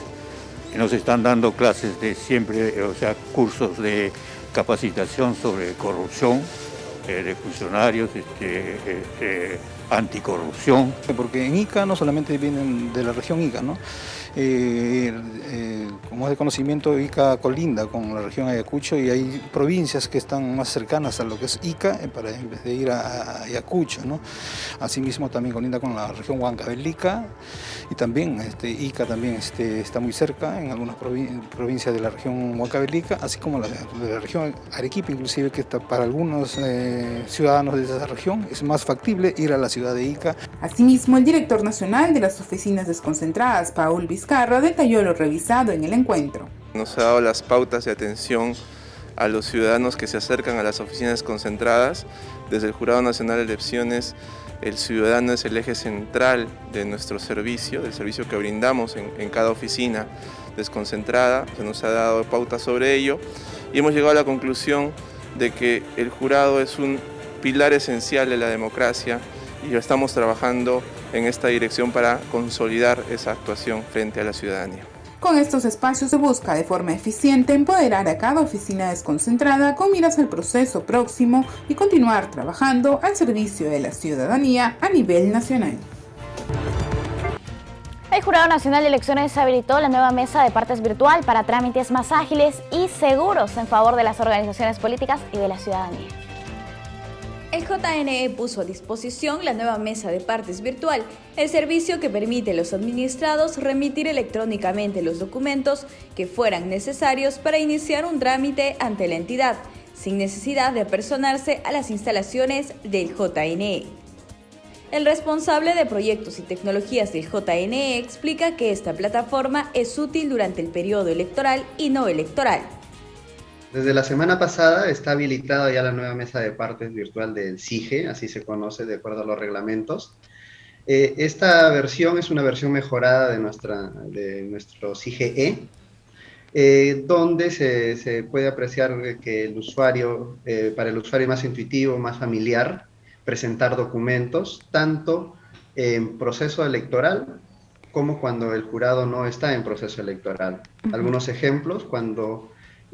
Speaker 16: Nos están dando clases de siempre, cursos de capacitación sobre corrupción de funcionarios, anticorrupción.
Speaker 17: Porque en Ica no solamente vienen de la región Ica, ¿no? Como es de conocimiento, Ica colinda con la región Ayacucho y hay provincias que están más cercanas a lo que es Ica en vez de ir a Ayacucho, ¿no? Asimismo también colinda con la región Huancavelica y también Ica también está muy cerca en algunas provincias de la región Huancavelica, así como de la región Arequipa, inclusive que para algunos ciudadanos de esa región es más factible ir a la ciudad de Ica.
Speaker 13: Asimismo, el director nacional de las oficinas desconcentradas, Paul Vizcarra, detalló lo revisado en el encuentro.
Speaker 18: Nos ha dado las pautas de atención a los ciudadanos que se acercan a las oficinas desconcentradas. Desde el Jurado Nacional de Elecciones, el ciudadano es el eje central de nuestro servicio, del servicio que brindamos en cada oficina desconcentrada. Se nos ha dado pautas sobre ello y hemos llegado a la conclusión de que el jurado es un pilar esencial de la democracia y estamos trabajando en esta dirección para consolidar esa actuación frente a la ciudadanía.
Speaker 13: Con estos espacios se busca de forma eficiente empoderar a cada oficina desconcentrada con miras al proceso próximo y continuar trabajando al servicio de la ciudadanía a nivel nacional.
Speaker 1: El Jurado Nacional de Elecciones habilitó la nueva mesa de partes virtual para trámites más ágiles y seguros en favor de las organizaciones políticas y de la ciudadanía.
Speaker 3: El JNE puso a disposición la nueva mesa de partes virtual, el servicio que permite a los administrados remitir electrónicamente los documentos que fueran necesarios para iniciar un trámite ante la entidad, sin necesidad de apersonarse a las instalaciones del JNE. El responsable de proyectos y tecnologías del JNE explica que esta plataforma es útil durante el periodo electoral y no electoral.
Speaker 10: Desde la semana pasada está habilitada ya la nueva mesa de partes virtual del CIGE, así se conoce de acuerdo a los reglamentos. Esta versión es una versión mejorada de nuestro CIGE, donde se puede apreciar que el usuario, para el usuario más intuitivo, más familiar, presentar documentos, tanto en proceso electoral como cuando el jurado no está en proceso electoral. Algunos ejemplos: cuando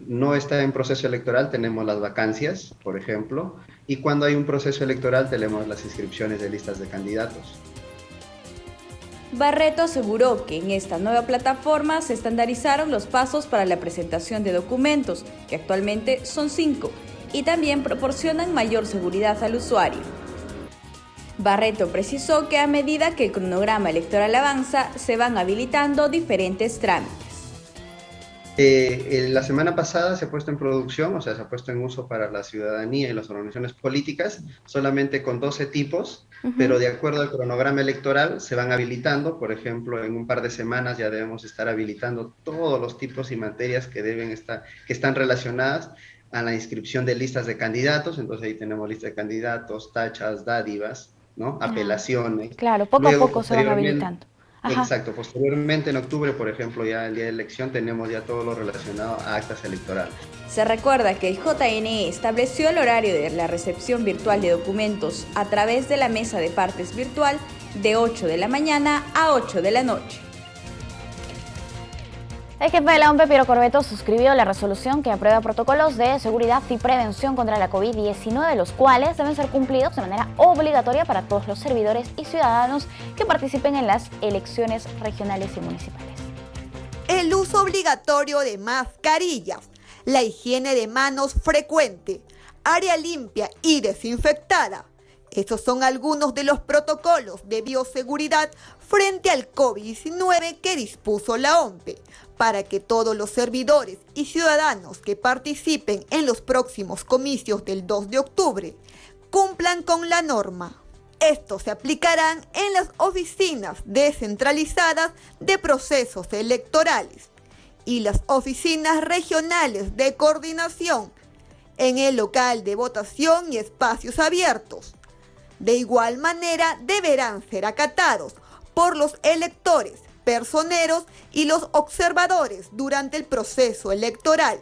Speaker 10: no está en proceso electoral tenemos las vacancias, por ejemplo, y cuando hay un proceso electoral tenemos las inscripciones de listas de candidatos.
Speaker 3: Barreto aseguró que en esta nueva plataforma se estandarizaron los pasos para la presentación de documentos, que actualmente son 5, y también proporcionan mayor seguridad al usuario. Barreto precisó que a medida que el cronograma electoral avanza, se van habilitando diferentes trámites.
Speaker 10: La semana pasada se ha puesto en producción, o sea, se ha puesto en uso para la ciudadanía y las organizaciones políticas, solamente con 12 tipos, pero de acuerdo al cronograma electoral se van habilitando. Por ejemplo, en un par de semanas ya debemos estar habilitando todos los tipos y materias que están relacionadas a la inscripción de listas de candidatos. Entonces ahí tenemos lista de candidatos, tachas, dádivas, ¿no? Apelaciones.
Speaker 1: Claro, poco a poco se van habilitando. Ajá.
Speaker 10: Exacto, posteriormente en octubre, por ejemplo, ya el día de elección, tenemos ya todo lo relacionado a actas electorales.
Speaker 3: Se recuerda que el JNE estableció el horario de la recepción virtual de documentos a través de la mesa de partes virtual de 8 de la mañana a 8 de la noche.
Speaker 1: El jefe de la OMPE, Piero Corbeto, suscribió la resolución que aprueba protocolos de seguridad y prevención contra la COVID-19, los cuales deben ser cumplidos de manera obligatoria para todos los servidores y ciudadanos que participen en las elecciones regionales y municipales.
Speaker 11: El uso obligatorio de mascarillas, la higiene de manos frecuente, área limpia y desinfectada. Estos son algunos de los protocolos de bioseguridad frente al COVID-19 que dispuso la OMPE, para que todos los servidores y ciudadanos que participen en los próximos comicios del 2 de octubre cumplan con la norma. Estos se aplicarán en las oficinas descentralizadas de procesos electorales y las oficinas regionales de coordinación, en el local de votación y espacios abiertos. De igual manera, deberán ser acatados por los electores, personeros y los observadores durante el proceso electoral,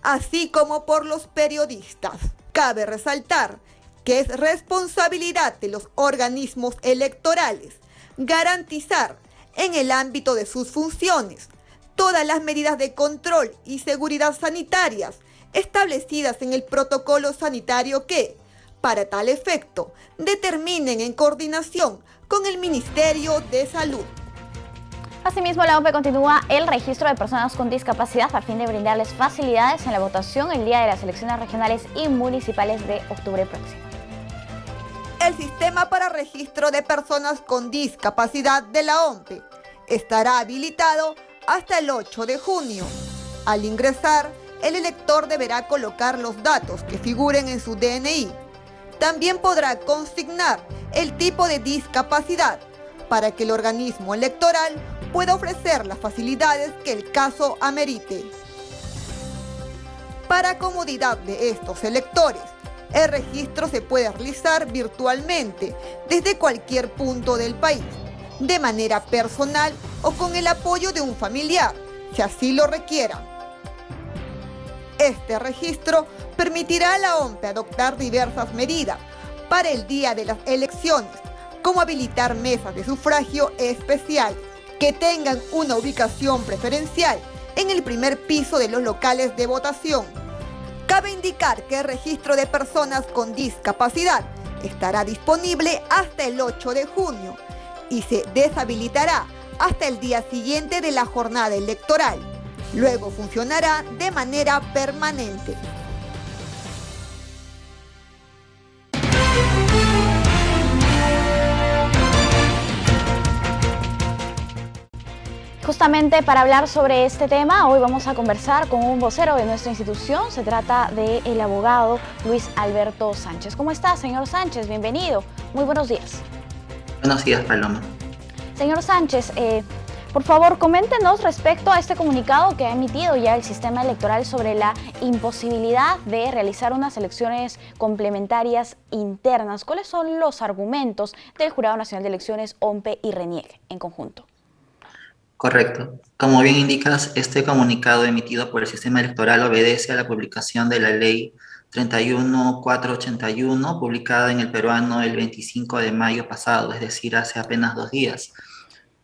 Speaker 11: así como por los periodistas. Cabe resaltar que es responsabilidad de los organismos electorales garantizar, en el ámbito de sus funciones, todas las medidas de control y seguridad sanitarias establecidas en el protocolo sanitario que, para tal efecto, determinen en coordinación con el Ministerio de Salud.
Speaker 1: Asimismo, la OMPE continúa el registro de personas con discapacidad a fin de brindarles facilidades en la votación el día de las elecciones regionales y municipales de octubre próximo.
Speaker 11: El sistema para registro de personas con discapacidad de la OMPE estará habilitado hasta el 8 de junio. Al ingresar, el elector deberá colocar los datos que figuren en su DNI. También podrá consignar el tipo de discapacidad para que el organismo electoral pueda ofrecer las facilidades que el caso amerite. Para comodidad de estos electores, el registro se puede realizar virtualmente desde cualquier punto del país, de manera personal o con el apoyo de un familiar, si así lo requiera. Este registro permitirá a la OMPE adoptar diversas medidas para el día de las elecciones, como habilitar mesas de sufragio especiales que tengan una ubicación preferencial en el primer piso de los locales de votación. Cabe indicar que el registro de personas con discapacidad estará disponible hasta el 8 de junio y se deshabilitará hasta el día siguiente de la jornada electoral. Luego funcionará de manera permanente.
Speaker 1: justamente para hablar sobre este tema, hoy vamos a conversar con un vocero de nuestra institución. Se trata del abogado Luis Alberto Sánchez. ¿Cómo está, señor Sánchez? Bienvenido. Muy buenos días.
Speaker 19: Buenos días, Paloma.
Speaker 1: Señor Sánchez, por favor, coméntenos respecto a este comunicado que ha emitido ya el sistema electoral sobre la imposibilidad de realizar unas elecciones complementarias internas. ¿Cuáles son los argumentos del Jurado Nacional de Elecciones, OMPE y RENIEC en conjunto?
Speaker 19: Correcto. Como bien indicas, este comunicado emitido por el sistema electoral obedece a la publicación de la ley 31481, publicada en el peruano el 25 de mayo pasado, es decir, hace apenas 2 días,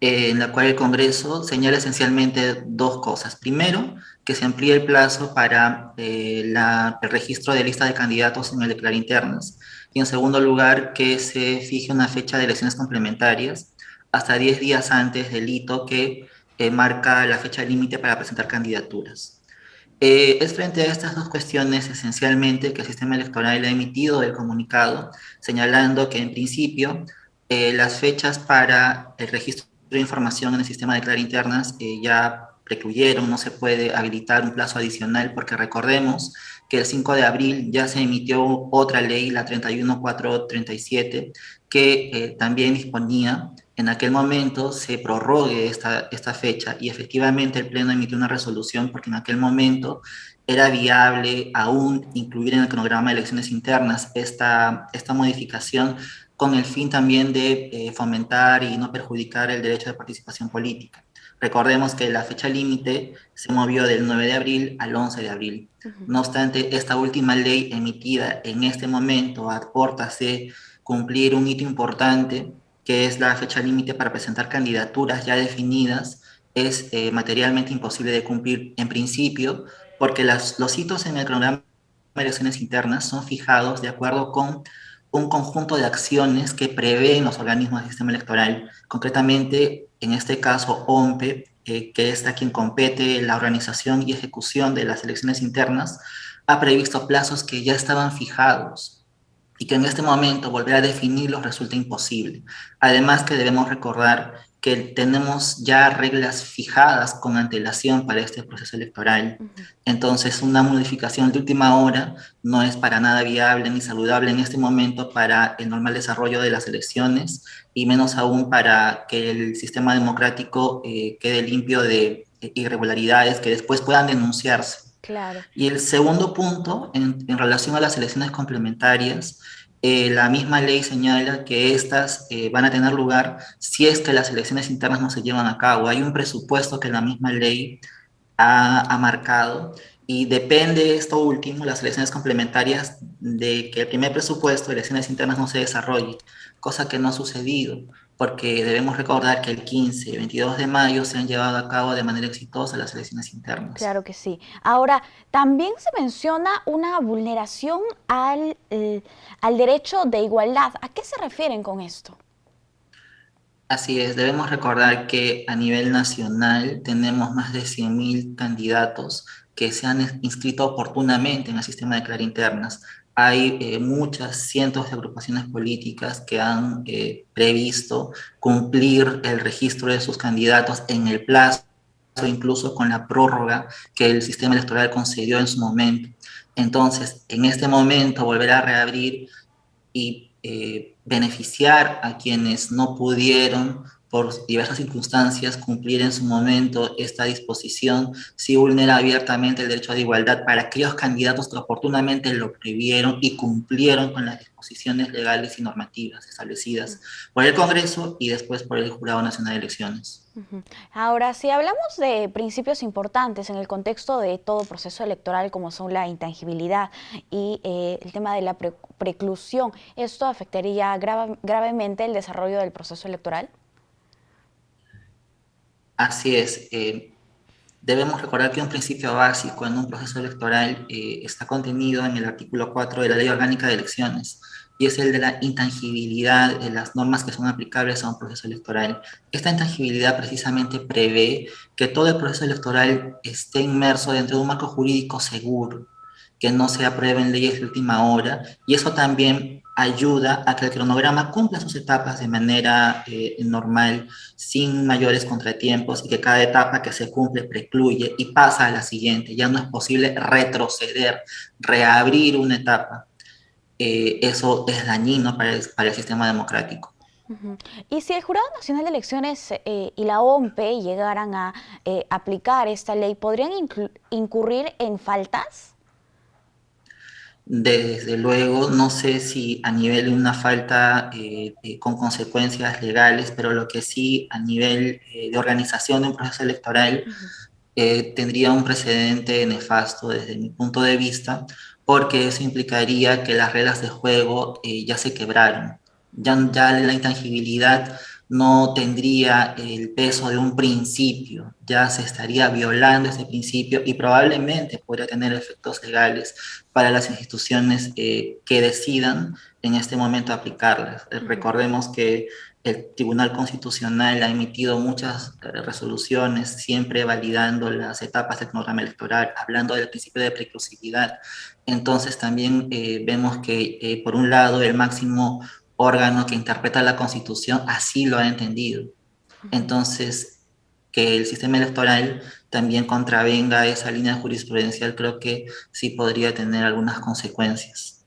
Speaker 19: en la cual el Congreso señala esencialmente 2 cosas. Primero, que se amplíe el plazo para el registro de lista de candidatos en el declarar internas. Y en segundo lugar, que se fije una fecha de elecciones complementarias hasta 10 días antes del hito que marca la fecha límite para presentar candidaturas. Es frente a estas 2 cuestiones esencialmente que el sistema electoral ha emitido el comunicado, señalando que en principio las fechas para el registro de información en el sistema de declarar internas ya precluyeron, no se puede habilitar un plazo adicional porque recordemos que el 5 de abril ya se emitió otra ley, la 31437, que también disponía en aquel momento se prorrogue esta fecha y efectivamente el Pleno emitió una resolución porque en aquel momento era viable aún incluir en el cronograma de elecciones internas esta modificación con el fin también de fomentar y no perjudicar el derecho de participación política. Recordemos que la fecha límite se movió del 9 de abril al 11 de abril. No obstante, esta última ley emitida en este momento aportase cumplir un hito importante, que es la fecha límite para presentar candidaturas ya definidas, es materialmente imposible de cumplir en principio, porque los hitos en el cronograma de elecciones internas son fijados de acuerdo con un conjunto de acciones que prevén los organismos del sistema electoral, concretamente, en este caso, OMPE, que es a quien compete la organización y ejecución de las elecciones internas, ha previsto plazos que ya estaban fijados y que en este momento volver a definirlos resulta imposible. Además que debemos recordar que tenemos ya reglas fijadas con antelación para este proceso electoral. Entonces, una modificación de última hora no es para nada viable ni saludable en este momento para el normal desarrollo de las elecciones y menos aún para que el sistema democrático quede limpio de irregularidades que después puedan denunciarse.
Speaker 1: Claro.
Speaker 19: Y el segundo punto, en relación a las elecciones complementarias, la misma ley señala que estas van a tener lugar si es que las elecciones internas no se llevan a cabo. Hay un presupuesto que la misma ley ha marcado y depende esto último, las elecciones complementarias, de que el primer presupuesto de elecciones internas no se desarrolle, cosa que no ha sucedido, porque debemos recordar que el 15 y 22 de mayo se han llevado a cabo de manera exitosa las elecciones internas.
Speaker 1: Claro que sí. Ahora, también se menciona una vulneración al derecho de igualdad. ¿A qué se refieren con esto?
Speaker 19: Así es, debemos recordar que a nivel nacional tenemos más de 100.000 candidatos que se han inscrito oportunamente en el sistema de declarar internas. Hay muchas cientos de agrupaciones políticas que han previsto cumplir el registro de sus candidatos en el plazo, incluso con la prórroga que el sistema electoral concedió en su momento. Entonces, en este momento, volver a reabrir y beneficiar a quienes no pudieron por diversas circunstancias cumplir en su momento esta disposición, sí vulnera abiertamente el derecho de igualdad para aquellos candidatos que oportunamente lo previeron y cumplieron con las disposiciones legales y normativas establecidas por el Congreso y después por el Jurado Nacional de Elecciones.
Speaker 1: Ahora, si hablamos de principios importantes en el contexto de todo proceso electoral, como son la intangibilidad y el tema de la preclusión, ¿esto afectaría gravemente el desarrollo del proceso electoral?
Speaker 19: Así es. Debemos recordar que un principio básico en un proceso electoral está contenido en el artículo 4 de la Ley Orgánica de Elecciones, y es el de la intangibilidad de las normas que son aplicables a un proceso electoral. Esta intangibilidad precisamente prevé que todo el proceso electoral esté inmerso dentro de un marco jurídico seguro, que no se aprueben leyes de última hora, y eso también ayuda a que el cronograma cumpla sus etapas de manera normal, sin mayores contratiempos, y que cada etapa que se cumple precluye y pasa a la siguiente. Ya no es posible retroceder, reabrir una etapa. Eso es dañino para el sistema democrático.
Speaker 1: Y si el Jurado Nacional de Elecciones y la OMP llegaran a aplicar esta ley, ¿podrían incurrir en faltas?
Speaker 19: Desde luego, no sé si a nivel de una falta con consecuencias legales, pero lo que sí a nivel de organización de un proceso electoral tendría un precedente nefasto desde mi punto de vista, porque eso implicaría que las reglas de juego ya se quebraron. Ya la intangibilidad no tendría el peso de un principio, ya se estaría violando ese principio y probablemente podría tener efectos legales para las instituciones que decidan en este momento aplicarlas. Recordemos que el Tribunal Constitucional ha emitido muchas resoluciones, siempre validando las etapas del programa electoral, hablando del principio de preclusividad. Entonces también vemos que, por un lado, el máximo órgano que interpreta la Constitución así lo ha entendido. Entonces, que el sistema electoral también contravenga esa línea jurisprudencial, creo que sí podría tener algunas consecuencias.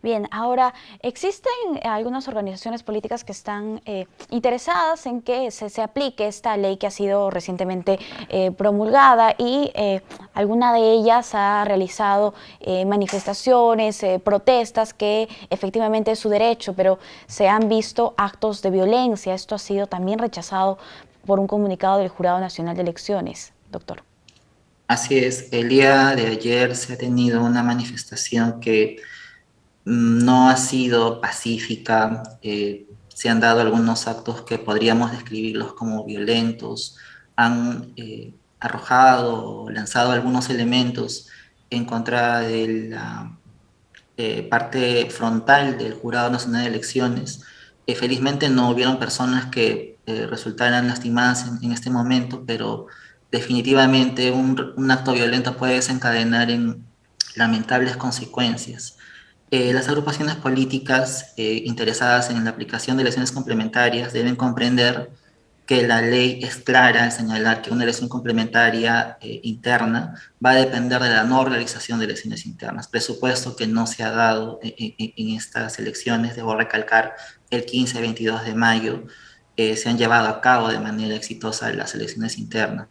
Speaker 1: Bien, ahora, existen algunas organizaciones políticas que están interesadas en que se aplique esta ley que ha sido recientemente promulgada, y alguna de ellas ha realizado manifestaciones, protestas, que efectivamente es su derecho, pero se han visto actos de violencia. Esto ha sido también rechazado por un comunicado del Jurado Nacional de Elecciones, doctor.
Speaker 19: Así es, el día de ayer se ha tenido una manifestación que no ha sido pacífica. Se han dado algunos actos que podríamos describirlos como violentos, han arrojado o lanzado algunos elementos en contra de la parte frontal del Jurado Nacional de Elecciones. Felizmente no hubieron personas que resultaran lastimadas en este momento, pero definitivamente un acto violento puede desencadenar en lamentables consecuencias. Las agrupaciones políticas interesadas en la aplicación de elecciones complementarias deben comprender que la ley es clara al señalar que una elección complementaria interna va a depender de la no realización de elecciones internas, presupuesto que no se ha dado en estas elecciones. Debo recalcar, el 15 y 22 de mayo se han llevado a cabo de manera exitosa las elecciones internas.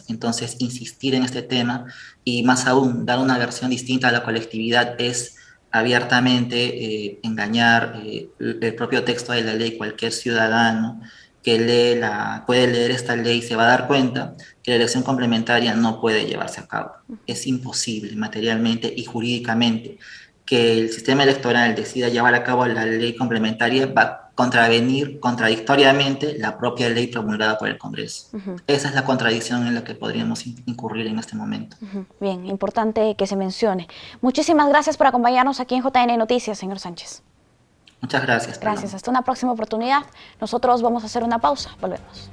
Speaker 19: Entonces, insistir en este tema y más aún dar una versión distinta a la colectividad es abiertamente engañar el propio texto de la ley. Cualquier ciudadano que puede leer esta ley se va a dar cuenta que la elección complementaria no puede llevarse a cabo. Es imposible materialmente y jurídicamente que el sistema electoral decida llevar a cabo la ley complementaria. Va a contravenir contradictoriamente la propia ley promulgada por el Congreso. Esa es la contradicción en la que podríamos incurrir en este momento.
Speaker 1: Bien, importante que se mencione. Muchísimas gracias por acompañarnos aquí en JN Noticias, señor Sánchez.
Speaker 19: Muchas gracias.
Speaker 1: Gracias, hasta una próxima oportunidad. Nosotros vamos a hacer una pausa, volvemos.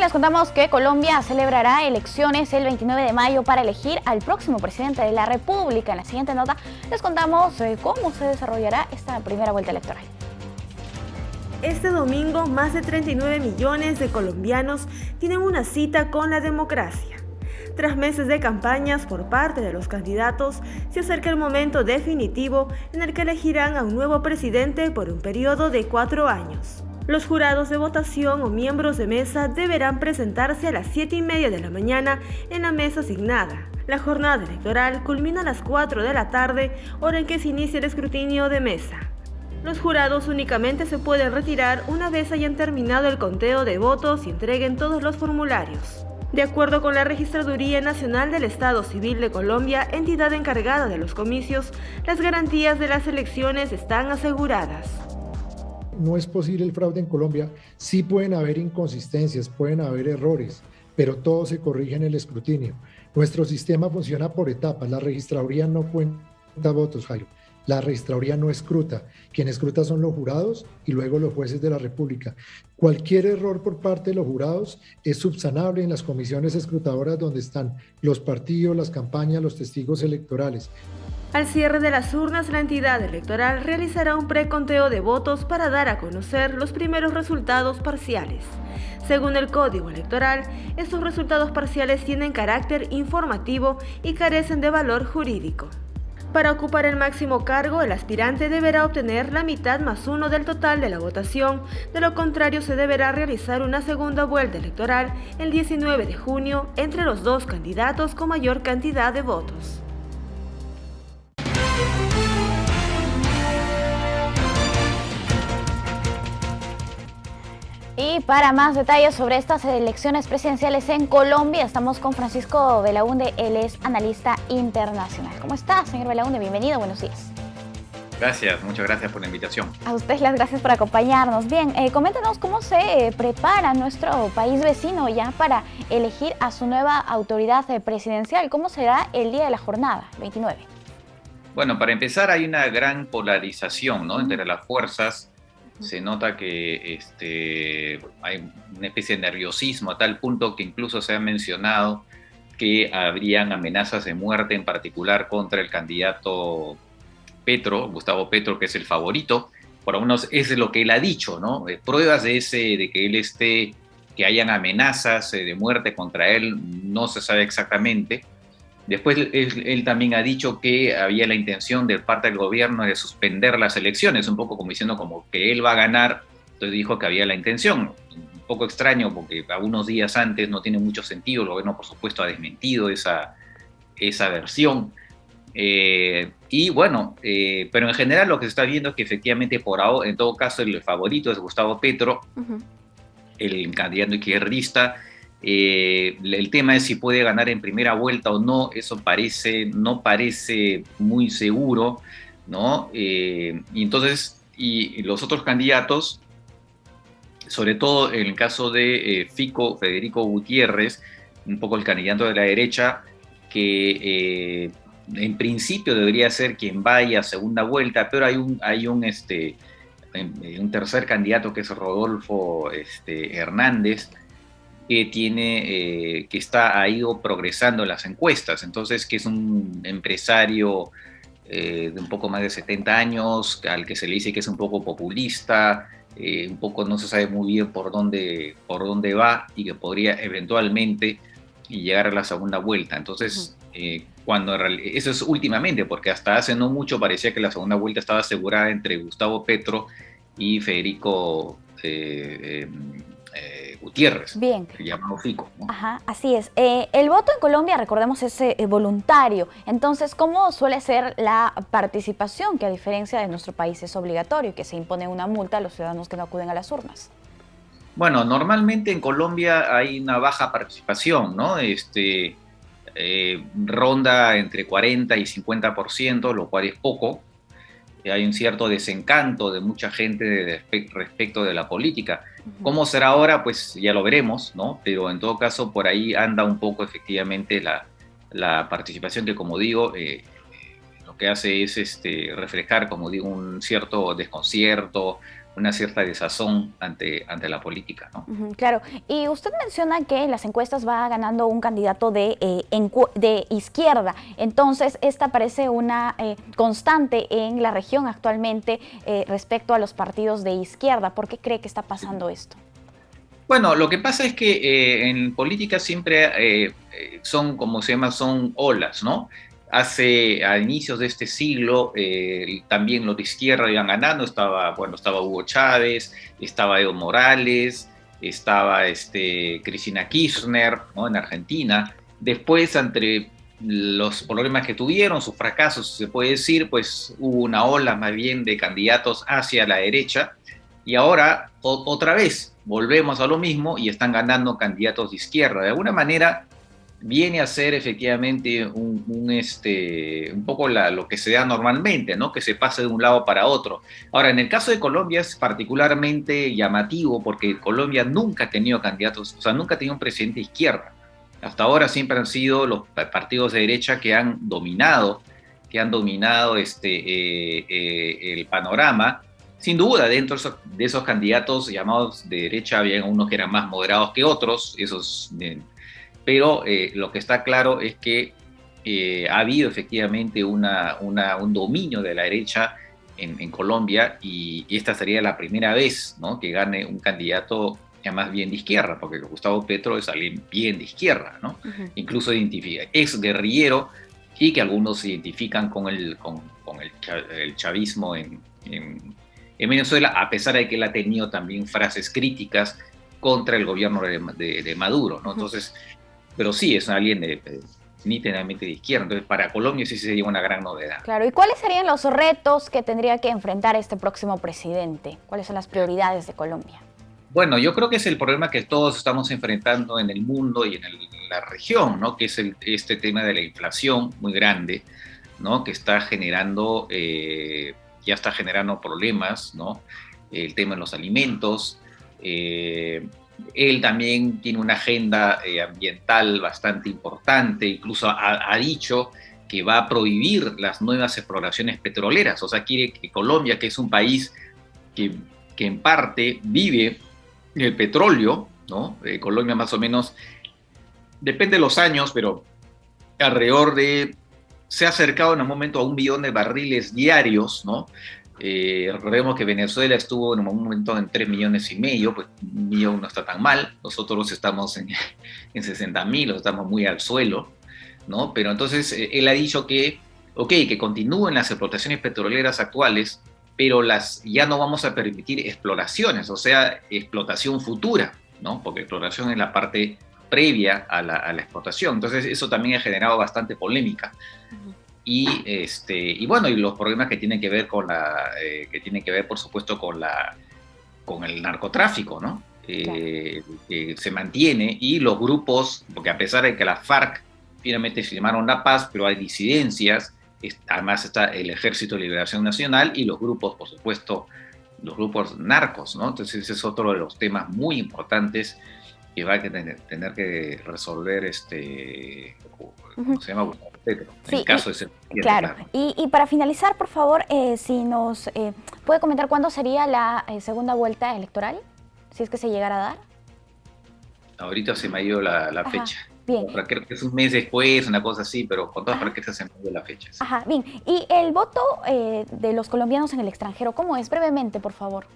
Speaker 1: Les contamos que Colombia celebrará elecciones el 29 de mayo para elegir al próximo presidente de la República. En la siguiente nota les contamos cómo se desarrollará esta primera vuelta electoral.
Speaker 8: Este domingo, más de 39 millones de colombianos tienen una cita con la democracia. Tras meses de campañas por parte de los candidatos, se acerca el momento definitivo en el que elegirán a un nuevo presidente por un periodo de 4 años. Los jurados de votación o miembros de mesa deberán presentarse a las 7:30 de la mañana en la mesa asignada. La jornada electoral culmina a las 4 de la tarde, hora en que se inicia el escrutinio de mesa. Los jurados únicamente se pueden retirar una vez hayan terminado el conteo de votos y entreguen todos los formularios. De acuerdo con la Registraduría Nacional del Estado Civil de Colombia, entidad encargada de los comicios, las garantías de las elecciones están aseguradas.
Speaker 20: No es posible el fraude en Colombia. Sí pueden haber inconsistencias, pueden haber errores, pero todo se corrige en el escrutinio. Nuestro sistema funciona por etapas. La registraduría no cuenta votos, Jairo. La registraduría no escruta. Quien escruta son los jurados y luego los jueces de la República. Cualquier error por parte de los jurados es subsanable en las comisiones escrutadoras donde están los partidos, las campañas, los testigos electorales.
Speaker 8: Al cierre de las urnas, la entidad electoral realizará un preconteo de votos para dar a conocer los primeros resultados parciales. Según el Código Electoral, estos resultados parciales tienen carácter informativo y carecen de valor jurídico. Para ocupar el máximo cargo, el aspirante deberá obtener la mitad más uno del total de la votación, de lo contrario se deberá realizar una segunda vuelta electoral el 19 de junio entre los dos candidatos con mayor cantidad de votos.
Speaker 1: Y para más detalles sobre estas elecciones presidenciales en Colombia, estamos con Francisco Belaúnde, él es analista internacional. ¿Cómo está, señor Belaúnde? Bienvenido, buenos días.
Speaker 21: Gracias, muchas gracias por la invitación.
Speaker 1: A usted las gracias por acompañarnos. Bien, coméntenos cómo se prepara nuestro país vecino ya para elegir a su nueva autoridad presidencial. ¿Cómo será el día de la jornada, 29?
Speaker 21: Bueno, para empezar hay una gran polarización, ¿no? Entre las fuerzas. Se nota que hay una especie de nerviosismo a tal punto que incluso se ha mencionado que habrían amenazas de muerte, en particular contra el candidato Petro, Gustavo Petro, que es el favorito. Por lo menos es lo que él ha dicho, ¿no? Pruebas de que él que hayan amenazas de muerte contra él, no se sabe exactamente. Después él también ha dicho que había la intención de parte del gobierno de suspender las elecciones, un poco como diciendo como que él va a ganar, entonces dijo que había la intención. Un poco extraño porque algunos días antes no tiene mucho sentido, el gobierno por supuesto ha desmentido esa versión. Y bueno, pero en general lo que se está viendo es que efectivamente por ahora, en todo caso el favorito es Gustavo Petro, el candidato izquierdista. El tema es si puede ganar en primera vuelta o no, eso no parece muy seguro, ¿no? Y entonces, y los otros candidatos, sobre todo en el caso de Federico Gutiérrez, un poco el candidato de la derecha, que en principio debería ser quien vaya a segunda vuelta, pero hay un tercer candidato que es Rodolfo Hernández, que ha ido progresando en las encuestas, entonces que es un empresario de un poco más de 70 años, al que se le dice que es un poco populista, un poco no se sabe muy bien por dónde va y que podría eventualmente llegar a la segunda vuelta. Entonces, eso es últimamente, porque hasta hace no mucho parecía que la segunda vuelta estaba asegurada entre Gustavo Petro y Federico Gutiérrez,
Speaker 1: bien,
Speaker 21: llamado Fico, ¿no?
Speaker 1: Ajá, así es. El voto en Colombia, recordemos, es voluntario. Entonces, ¿cómo suele ser la participación, que a diferencia de nuestro país es obligatorio y que se impone una multa a los ciudadanos que no acuden a las urnas?
Speaker 21: Bueno, normalmente en Colombia hay una baja participación, ¿no? Ronda entre 40 y 50%, lo cual es poco. Hay un cierto desencanto de mucha gente respecto de la política. ¿Cómo será ahora? Pues ya lo veremos, ¿no? Pero en todo caso por ahí anda un poco efectivamente la participación, que como digo, lo que hace es reflejar, como digo, un cierto desconcierto, una cierta desazón ante la política, ¿no?
Speaker 1: Claro, y usted menciona que en las encuestas va ganando un candidato de izquierda, entonces esta parece una constante en la región actualmente respecto a los partidos de izquierda. ¿Por qué cree que está pasando esto?
Speaker 21: Bueno, lo que pasa es que en política siempre son olas, ¿no? A inicios de este siglo, también los de izquierda iban ganando, estaba Hugo Chávez, estaba Evo Morales, estaba Cristina Kirchner, ¿no? En Argentina. Después, entre los problemas que tuvieron, sus fracasos, se puede decir, pues hubo una ola más bien de candidatos hacia la derecha, y ahora otra vez volvemos a lo mismo y están ganando candidatos de izquierda. De alguna manera viene a ser efectivamente un poco lo que se da normalmente, ¿no? Que se pase de un lado para otro. Ahora, en el caso de Colombia es particularmente llamativo porque Colombia nunca ha tenido candidatos, o sea, nunca ha tenido un presidente de izquierda. Hasta ahora siempre han sido los partidos de derecha que han dominado el panorama. Sin duda, dentro de esos candidatos llamados de derecha, había unos que eran más moderados que otros, pero lo que está claro es que ha habido efectivamente un dominio de la derecha en Colombia, y esta sería la primera vez, ¿no?, que gane un candidato más bien de izquierda, porque Gustavo Petro es alguien bien de izquierda, ¿no? Incluso identifica, ex guerrillero, y que algunos se identifican con el chavismo en Venezuela, a pesar de que él ha tenido también frases críticas contra el gobierno de Maduro, ¿no? Entonces, pero sí, es alguien nítidamente de izquierda. Entonces, para Colombia sí sería una gran novedad.
Speaker 1: Claro, ¿y cuáles serían los retos que tendría que enfrentar este próximo presidente? ¿Cuáles son las prioridades de Colombia?
Speaker 21: Bueno, yo creo que es el problema que todos estamos enfrentando en el mundo y en la región, ¿no? Que es este tema de la inflación muy grande, ¿no? Que está generando, ya está generando problemas, ¿no? El tema de los alimentos. Él también tiene una agenda ambiental bastante importante, incluso ha dicho que va a prohibir las nuevas exploraciones petroleras. O sea, quiere que Colombia, que es un país que en parte vive el petróleo, ¿no? Colombia más o menos, depende de los años, pero alrededor se ha acercado en un momento a 1 billón de barriles diarios, ¿no? Recordemos que Venezuela estuvo en un momento en 3,5 millones, pues 1 millón no está tan mal, nosotros estamos en 60.000, estamos muy al suelo, ¿no? Pero entonces él ha dicho que continúen las explotaciones petroleras actuales, pero ya no vamos a permitir exploraciones, o sea, explotación futura, ¿no? Porque exploración es la parte previa a la explotación. Entonces eso también ha generado bastante polémica. Y bueno, y los problemas que tienen que ver por supuesto con el narcotráfico, ¿no? Que se mantiene, y los grupos, porque a pesar de que la FARC finalmente firmaron la paz, pero hay disidencias. Además está el Ejército de Liberación Nacional y los grupos, por supuesto, los grupos narcos, ¿no? Entonces ese es otro de los temas muy importantes que va a tener que resolver ¿cómo se llama? Gustavo Petro, en el caso de ser presidente.
Speaker 1: Claro. Y para finalizar, por favor, si nos puede comentar cuándo sería la segunda vuelta electoral, si es que se llegara a dar.
Speaker 21: Ahorita se me ha ido la fecha.
Speaker 1: Bien.
Speaker 21: Creo que es un mes después, una cosa así, pero con todas franquezas se me ha ido la fecha. Sí.
Speaker 1: Ajá, bien. ¿Y el voto de los colombianos en el extranjero, cómo es? Brevemente, por favor.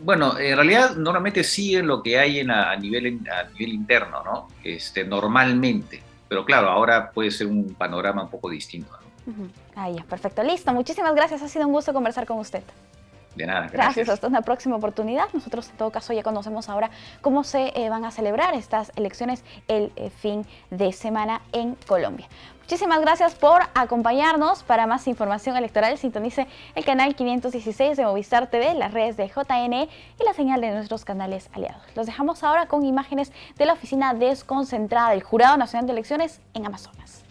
Speaker 21: Bueno, en realidad normalmente siguen lo que hay a nivel interno, ¿no? Normalmente. Pero claro, ahora puede ser un panorama un poco distinto, ¿no?
Speaker 1: Ah, ya, perfecto. Listo. Muchísimas gracias. Ha sido un gusto conversar con usted.
Speaker 21: De nada,
Speaker 1: gracias. Hasta una próxima oportunidad. Nosotros en todo caso ya conocemos ahora cómo se van a celebrar estas elecciones el fin de semana en Colombia. Muchísimas gracias por acompañarnos. Para más información electoral, sintonice el canal 516 de Movistar TV, las redes de JNE y la señal de nuestros canales aliados. Los dejamos ahora con imágenes de la oficina desconcentrada del Jurado Nacional de Elecciones en Amazonas.